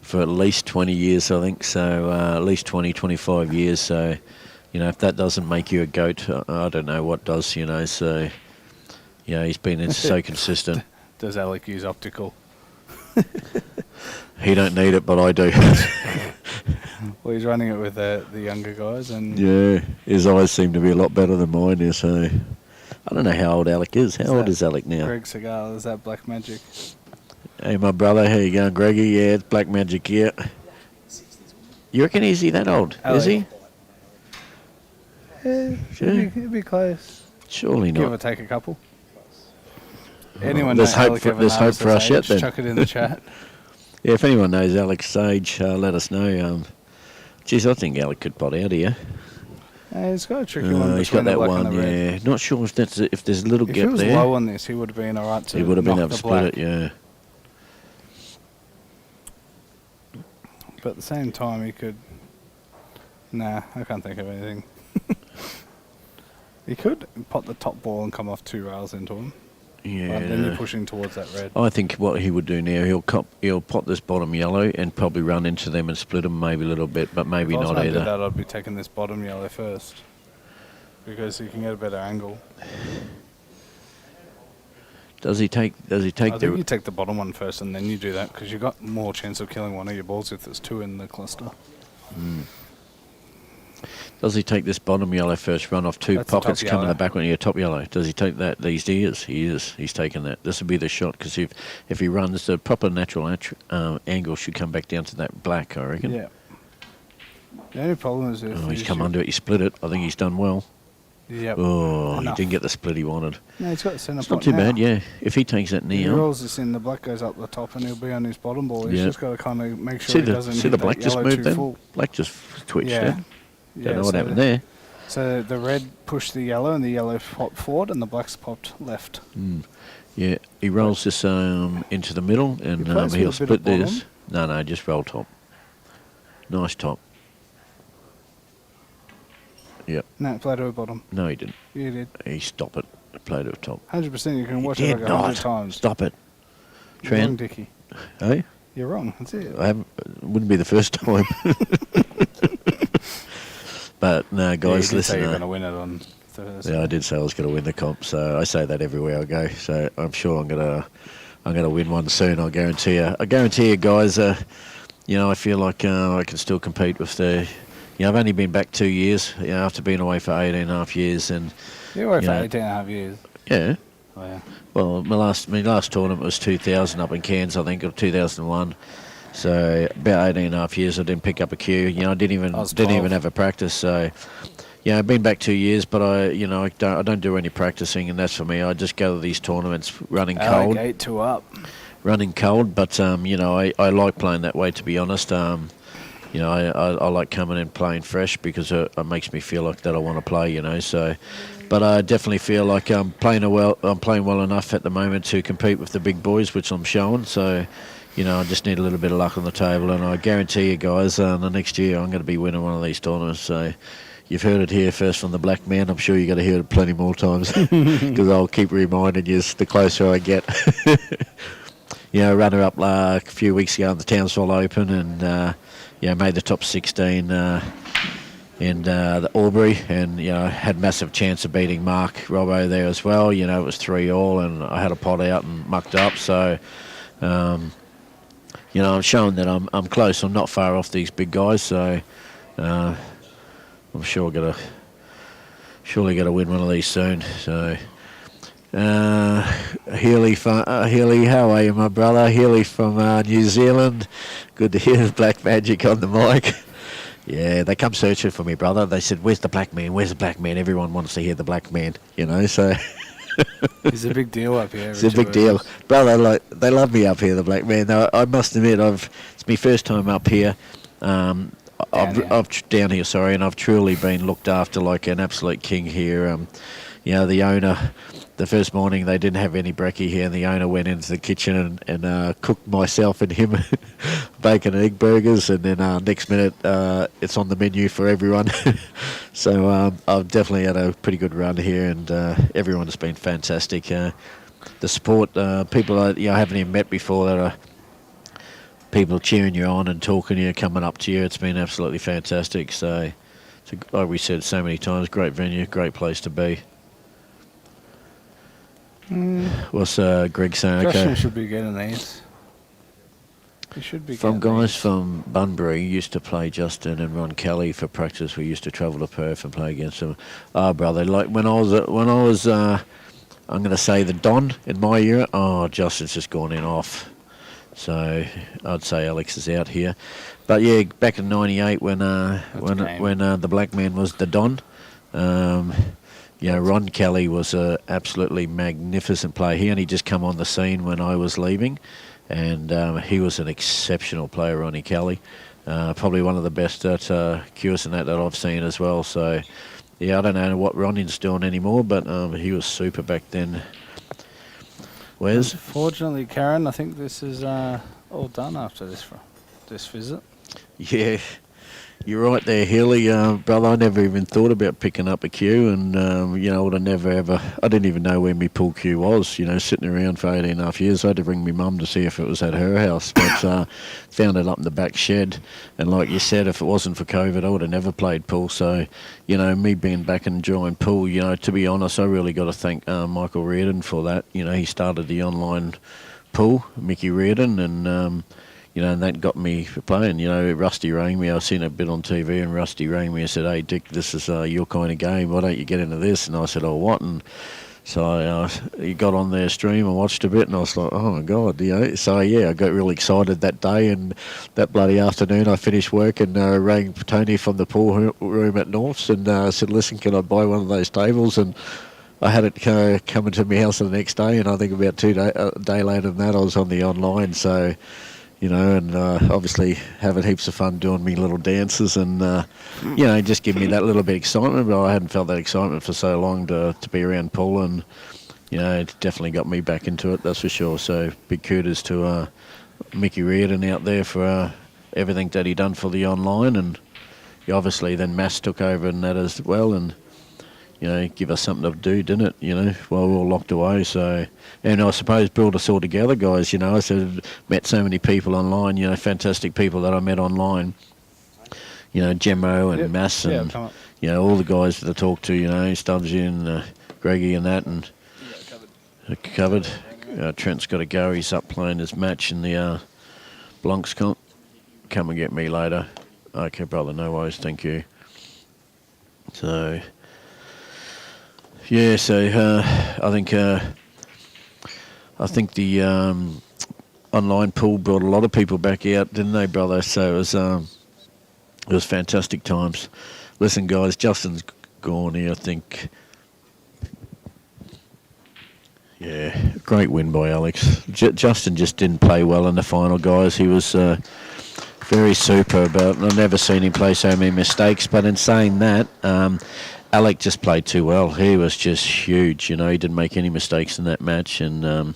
for at least 20 years, I think. So at least 20, 25 years. So, if that doesn't make you a goat, I don't know what does. So, he's been so consistent. Does Alec use optical? He don't need it, but I do. Well, he's running it with the younger guys, and Yeah, his eyes seem to be a lot better than mine here, so I don't know how old Alec is. How old that is Alec now? Greg Segal, is that Black Magic? Hey, my brother, how you going, Greggy? Yeah, it's Black Magic here. You reckon is he that old? Alec. Is he? Yeah, it'd be close. Surely Give or not. take a couple. Anyone There's know hope Alec for- there's hope Evreniadis' for us age? yet, then. Chuck it in the chat. Yeah, if anyone knows Alex Sage, let us know. Geez, I think Alec could pot out here. He's got a tricky one. He's got between the that black one, and the red. yeah. Not sure if there's a little If he gap was there. low on this, he would have been alright to He would have been knock able to the split black. it, yeah. But at the same time, he could... Nah, I can't think of anything. He could pot the top ball and come off 2 rails into him. Yeah. But then you're pushing towards that red. I think what he would do now, he'll pot this bottom yellow and probably run into them and split them maybe a little bit, but maybe If I was not gonna do either. that, I'd be taking this bottom yellow first. Because you can get a better angle. Does he take I think you the... take the bottom one first and then you do that, because you've got more chance of killing one of your balls if there's 2 in the cluster. Does he take this bottom yellow first, run off 2 That's the top pockets, come in yellow. the back one, yeah, top yellow? Does he take that? He is. He's taking that. This would be the shot, because if he runs, the proper natural angle should come back down to that black, I reckon. Yeah. The only problem is if He's come under it, he split it. I think he's done well. Yep. Oh, Enough. he didn't get the split he wanted. No, he's got the centre It's not pot too now. bad, yeah. If he takes that If he now... rolls this in, the black goes up the top and he'll be on his bottom ball. He's Yeah. just got to kind of make sure See he doesn't the hit black that just yellow moved too then? full. Black just twitched Yeah. there. Yeah, Don't know what so happened there. So the red pushed the yellow and the yellow popped forward and the black's popped left. Yeah, he rolls this into the middle and He plays with he'll a bit split of bottom. this. No, just roll top. Nice top. Yep. No, play to a bottom. No, he didn't. You did. He stopped it. Played it top. 100% you can He watch it did like 100 not. times. Stop it. You're wrong, Trent. Dickie. Hey? You're wrong. That's it. I haven't, it wouldn't be the first time. But no, Yeah, guys, you did say listen. you're going to win it on Thursday. Yeah, I did say I was going to win the comp, so I say that everywhere I go. So I'm sure I'm going to win one soon. I guarantee you. I guarantee you, guys. You know, I feel like I can still compete with the. You know, I've only been back 2 years. You know, after being away for 18.5 years, and You're away for Yeah. 18.5 years. yeah. Oh, yeah. Well, my last tournament was 2000 up in Cairns, I think, or 2001. So about 18.5 years, I didn't pick up a cue. You know, I didn't even was 12. have a practice. So, yeah, I've been back 2 years, but I don't do any practicing, and that's for me. I just go to these tournaments running cold, Alec 8-2 up. running cold. But you know, I like playing that way, to be honest. You know, I like coming and playing fresh because it makes me feel like that I want to play. You know, so. But I definitely feel like I'm playing well enough at the moment to compete with the big boys, which I'm showing. So, you know, I just need a little bit of luck on the table, and I guarantee you guys, the next year I'm going to be winning one of these tournaments. So, you've heard it here first from the black man. I'm sure you're going to hear it plenty more times because I'll keep reminding you the closer I get. You know, runner up a few weeks ago in the Townsville Open, and made the top 16. In the Albury, and you know, had massive chance of beating Mark Robbo there as well. You know, it was 3-all, and I had a pot out and mucked up. So, you know, I'm showing that I'm close. I'm not far off these big guys. So, I'm sure surely gonna win one of these soon. So, Healy, how are you, my brother? Healy from New Zealand. Good to hear Black Magic on the mic. Yeah, they come searching for me, brother. They said, "Where's the black man? Where's the black man?" Everyone wants to hear the black man, you know. So It's a big deal up here. it's a big deal, brother. Like, they love me up here, the black man. Now, I must admit, it's my first time up here. Down here, sorry, and I've truly been looked after like an absolute king here. You know, the owner. The first morning they didn't have any brekkie here, and the owner went into the kitchen and cooked myself and him bacon and egg burgers, and then next minute it's on the menu for everyone. So I've definitely had a pretty good run here, and everyone has been fantastic. The support, people I haven't even met before that are people cheering you on and talking to you, coming up to you. It's been absolutely fantastic. So, like we said so many times, great venue, great place to be. What's Greg saying? Justin Okay. should be getting these. He should be From getting guys these. from Bunbury used to play Justin and Ron Kelly for practice. We used to travel to Perth and play against them. Oh, brother, like when I was I'm going to say the Don in my era. Oh, Justin's just gone in off. So I'd say Alex is out here. But yeah, back in '98 when the black man was the Don. Ron Kelly was a absolutely magnificent player. He only just come on the scene when I was leaving, and he was an exceptional player, Ronnie Kelly. Probably one of the best at Cures and that I've seen as well. So, yeah, I don't know what Ronnie's doing anymore, but he was super back then. Wes? Fortunately, Karen, I think this is all done after this visit. Yeah. You're right there, Healy. Brother, I never even thought about picking up a cue, and, I would have never ever... I didn't even know where my pool cue was, sitting around for 18.5 years. I had to bring my mum to see if it was at her house, but found it up in the back shed. And like you said, if it wasn't for COVID, I would have never played pool. So, me being back and enjoying pool, to be honest, I really got to thank Michael Reardon for that. He started the online pool, Mickey Reardon, and... and that got me playing. Rusty rang me. I seen a bit on TV, and Rusty rang me and said, "Hey, Dick, this is your kind of game. Why don't you get into this?" And I said, "Oh, what?" And so he got on their stream and watched a bit, and I was like, "Oh my God!" So yeah, I got really excited that day, and that bloody afternoon, I finished work and rang Tony from the pool room at Norths and said, "Listen, can I buy one of those tables?" And I had it coming to my house the next day, and I think about a day later than that, I was on the online. So. And obviously having heaps of fun doing me little dances and, just give me that little bit of excitement. But I hadn't felt that excitement for so long to be around pool, and, it definitely got me back into it, that's for sure. So big kudos to Mickey Reardon out there for everything that he done for the online, and obviously then Mass took over and that as well, and, give us something to do, didn't it, while we were all locked away. So, and I suppose brought us all together, guys, I said, met so many people online, fantastic people that I met online, Gemmo and Mass and, all the guys that I talked to, Stubbsy and Greggy and that, and covered. Trent's got to go, he's up playing his match in the Blancs comp. Come and get me later. Okay, brother, no worries, thank you. So... yeah, so I think the online pool brought a lot of people back out, didn't they, brother? So it was fantastic times. Listen, guys, Justin's gone here, I think. Yeah, great win by Alex. Justin just didn't play well in the final, guys. He was very superb. I've never seen him play so many mistakes. But in saying that, Alec just played too well. He was just huge. He didn't make any mistakes in that match, and that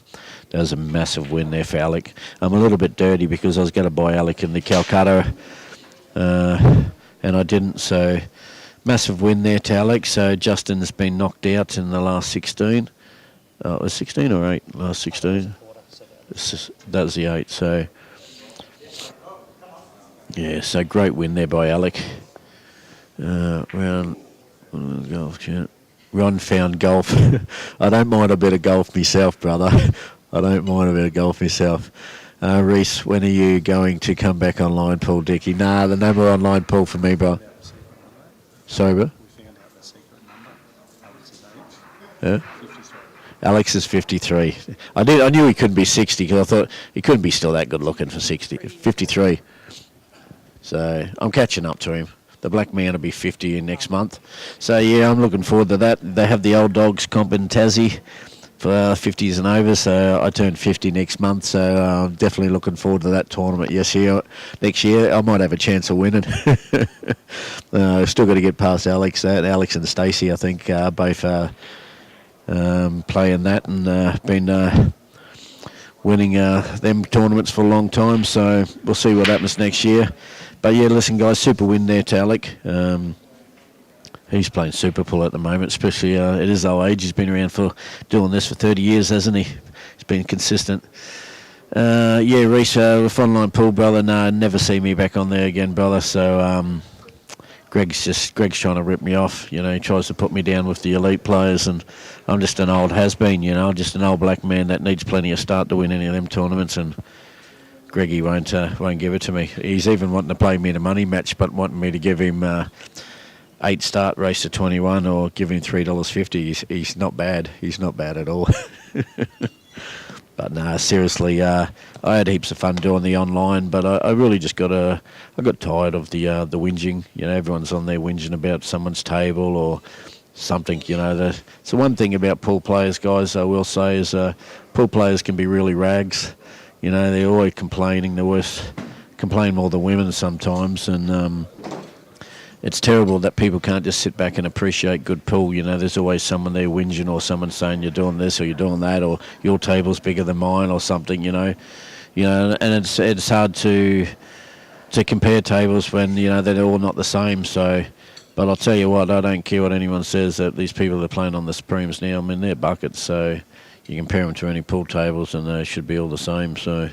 was a massive win there for Alec. I'm a little bit dirty because I was going to buy Alec in the Calcutta, and I didn't. So massive win there to Alec. So Justin's been knocked out in the last 16. It was 16 or 8? Last 16. That was the 8. So yeah, so great win there by Alec. Round. Golf chat. Ron found golf. I don't mind a bit of golf myself, brother. I don't mind a bit of golf myself. Reese, when are you going to come back online, Paul Dickey? Nah, the number online pool for me, bro. Sorry, bro? We found out the secret number. Alex's age. Yeah? 53. Alex is 53. I knew he couldn't be 60 because I thought he couldn't be still that good looking for 60. 53. So I'm catching up to him. The black man will be 50 next month. So, yeah, I'm looking forward to that. They have the old dogs comp in Tassie for 50s and over, so I turn 50 next month, so I'm definitely looking forward to that tournament. Yes, next year I might have a chance of winning. Still got to get past Alex and Stacey, I think, both playing that and been winning them tournaments for a long time, so we'll see what happens next year. But yeah, listen, guys, super win there to Alec. He's playing super pool at the moment, especially at his old age. He's been around for doing this for 30 years, hasn't he? He's been consistent. Yeah, Reese, with online pool, brother, no, never see me back on there again, brother. So Greg's trying to rip me off. He tries to put me down with the elite players, and I'm just an old has-been, just an old black man that needs plenty of start to win any of them tournaments. And Greggy won't give it to me. He's even wanting to play me in a money match, but wanting me to give him 8 start race to 21 or give him $3.50. He's not bad. He's not bad at all. But no, seriously, I had heaps of fun doing the online, but I really just got tired of the whinging. You know, everyone's on there whinging about someone's table or something. You know, so one thing about pool players, guys, I will say is pool players can be really rags. You know, they're always complaining. They always complain more than women sometimes, and it's terrible that people can't just sit back and appreciate good pool. You know, there's always someone there whinging or someone saying you're doing this or you're doing that or your table's bigger than mine or something. You know, and it's hard to compare tables when they're all not the same. So, but I'll tell you what, I don't care what anyone says that these people that are playing on the Supremes now, I mean, they're buckets. So you compare them to any pool tables and they should be all the same. So.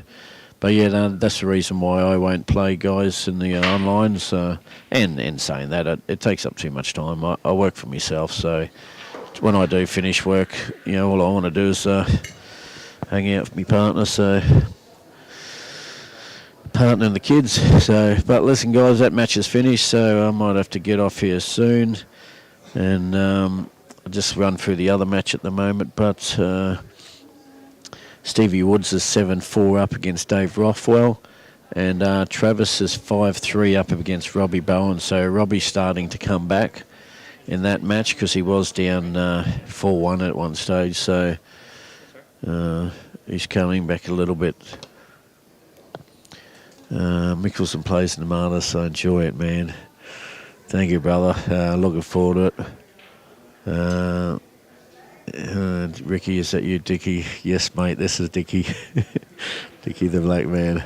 But yeah, no, that's the reason why I won't play, guys, in the online. So, and saying that, it takes up too much time. I work for myself, so when I do finish work, all I want to do is hang out with my partner. So, partner and the kids. So, but listen, guys, that match is finished. So I might have to get off here soon, and I'll just run through the other match at the moment. But Stevie Woods is 7-4 up against Dave Rothwell, and Travis is 5-3 up against Robbie Bowen. So Robbie's starting to come back in that match because he was down 4-1 at one stage. So he's coming back a little bit. Mickelson plays Nevada, so enjoy it, man. Thank you, brother. Looking forward to it. Ricky, is that you, Dickie? Yes, mate, this is Dickie. Dickie the black man.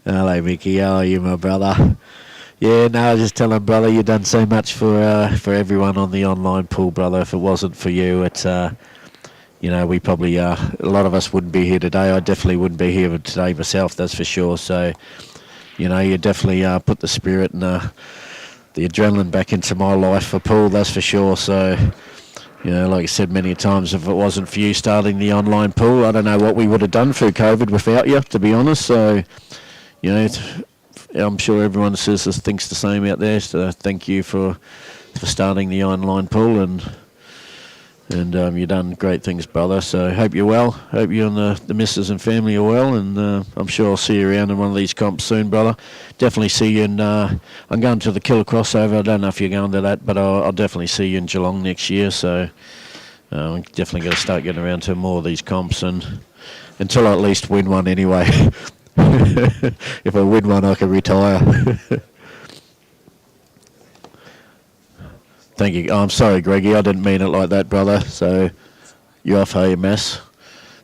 Hello, Mickey. How are you, my brother? Yeah, no, I was just telling brother, you've done so much for everyone on the online pool, brother. If it wasn't for you, it's we probably a lot of us wouldn't be here today. I definitely wouldn't be here today myself, that's for sure. So, you definitely put the spirit and the adrenaline back into my life for pool, that's for sure. So, like I said many times, if it wasn't for you starting the online pool, I don't know what we would have done through COVID without you, to be honest. So, I'm sure everyone thinks the same out there. So thank you for starting the online pool, and you've done great things, brother. So hope you're well. Hope you and the missus and family are well, and I'm sure I'll see you around in one of these comps soon, brother. Definitely see you in. I'm going to the Killer Crossover. I don't know if you're going to that, but I'll definitely see you in Geelong next year. So I'm definitely going to start getting around to more of these comps, and until I at least win one anyway. If I win one, I can retire. Thank you. Oh, I'm sorry, Greggy. I didn't mean it like that, brother. So, you off, hey, Mass?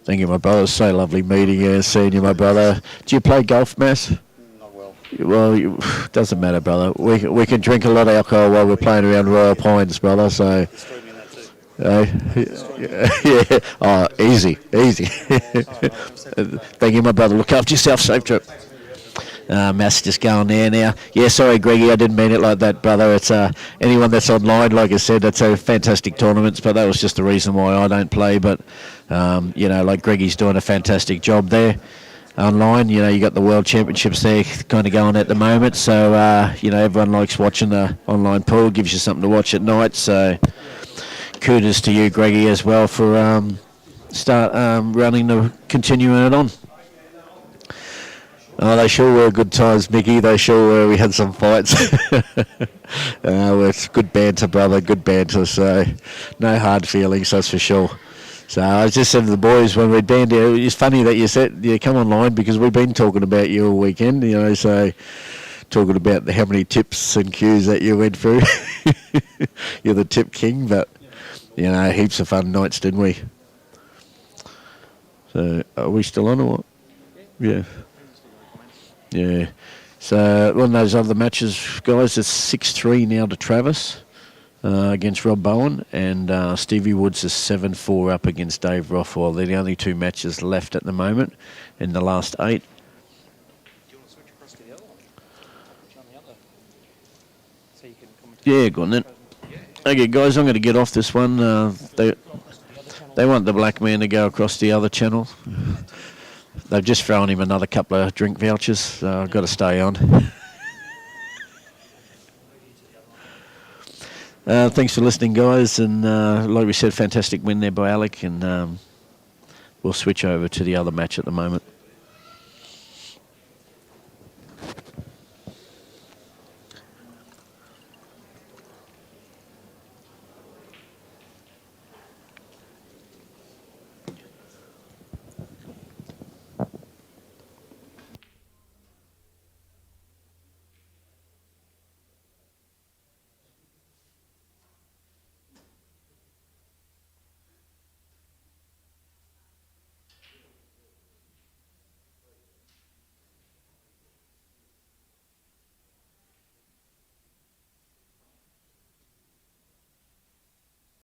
Thank you, my brother. It's so lovely meeting you and seeing you, my brother. Do you play golf, Mass? Not well. Well, doesn't matter, brother. We can drink a lot of alcohol while we're playing around Royal Pines, brother. So. Yeah. Oh, easy. Thank you, my brother. Look after yourself. Safe trip. Mass just going there now. Yeah, sorry, Greggy, I didn't mean it like that, brother. It's anyone that's online, like I said, that's a fantastic tournaments, but that was just the reason why I don't play. But like Greggy's doing a fantastic job there online. You got the World Championships there kind of going at the moment, so everyone likes watching the online pool. Gives you something to watch at night. So kudos to you, Greggy, as well for continuing it on. Oh, they sure were good times, Mickey. They sure were. We had some fights. It's good banter, brother. Good banter. So no hard feelings, that's for sure. So I just said to the boys when we'd been there, it's funny that you said you come online because we've been talking about you all weekend. So talking about how many tips and cues that you went through. You're the tip king, but heaps of fun nights, didn't we? So are we still on or what? Yeah. Yeah, so one of those other matches, guys, it's 6-3 now to Travis against Rob Bowen, and Stevie Woods is 7-4 up against Dave Rothwell. They're the only two matches left at the moment in the last 8. Do you want to switch across to the other one? Which on the other? So you can commentate. Yeah, go on then. Okay, guys, I'm going to get off this one. They want the black man to go across the other channel. They've just thrown him another couple of drink vouchers, so I've got to stay on. Thanks for listening, guys, and like we said, fantastic win there by Alec, and we'll switch over to the other match at the moment.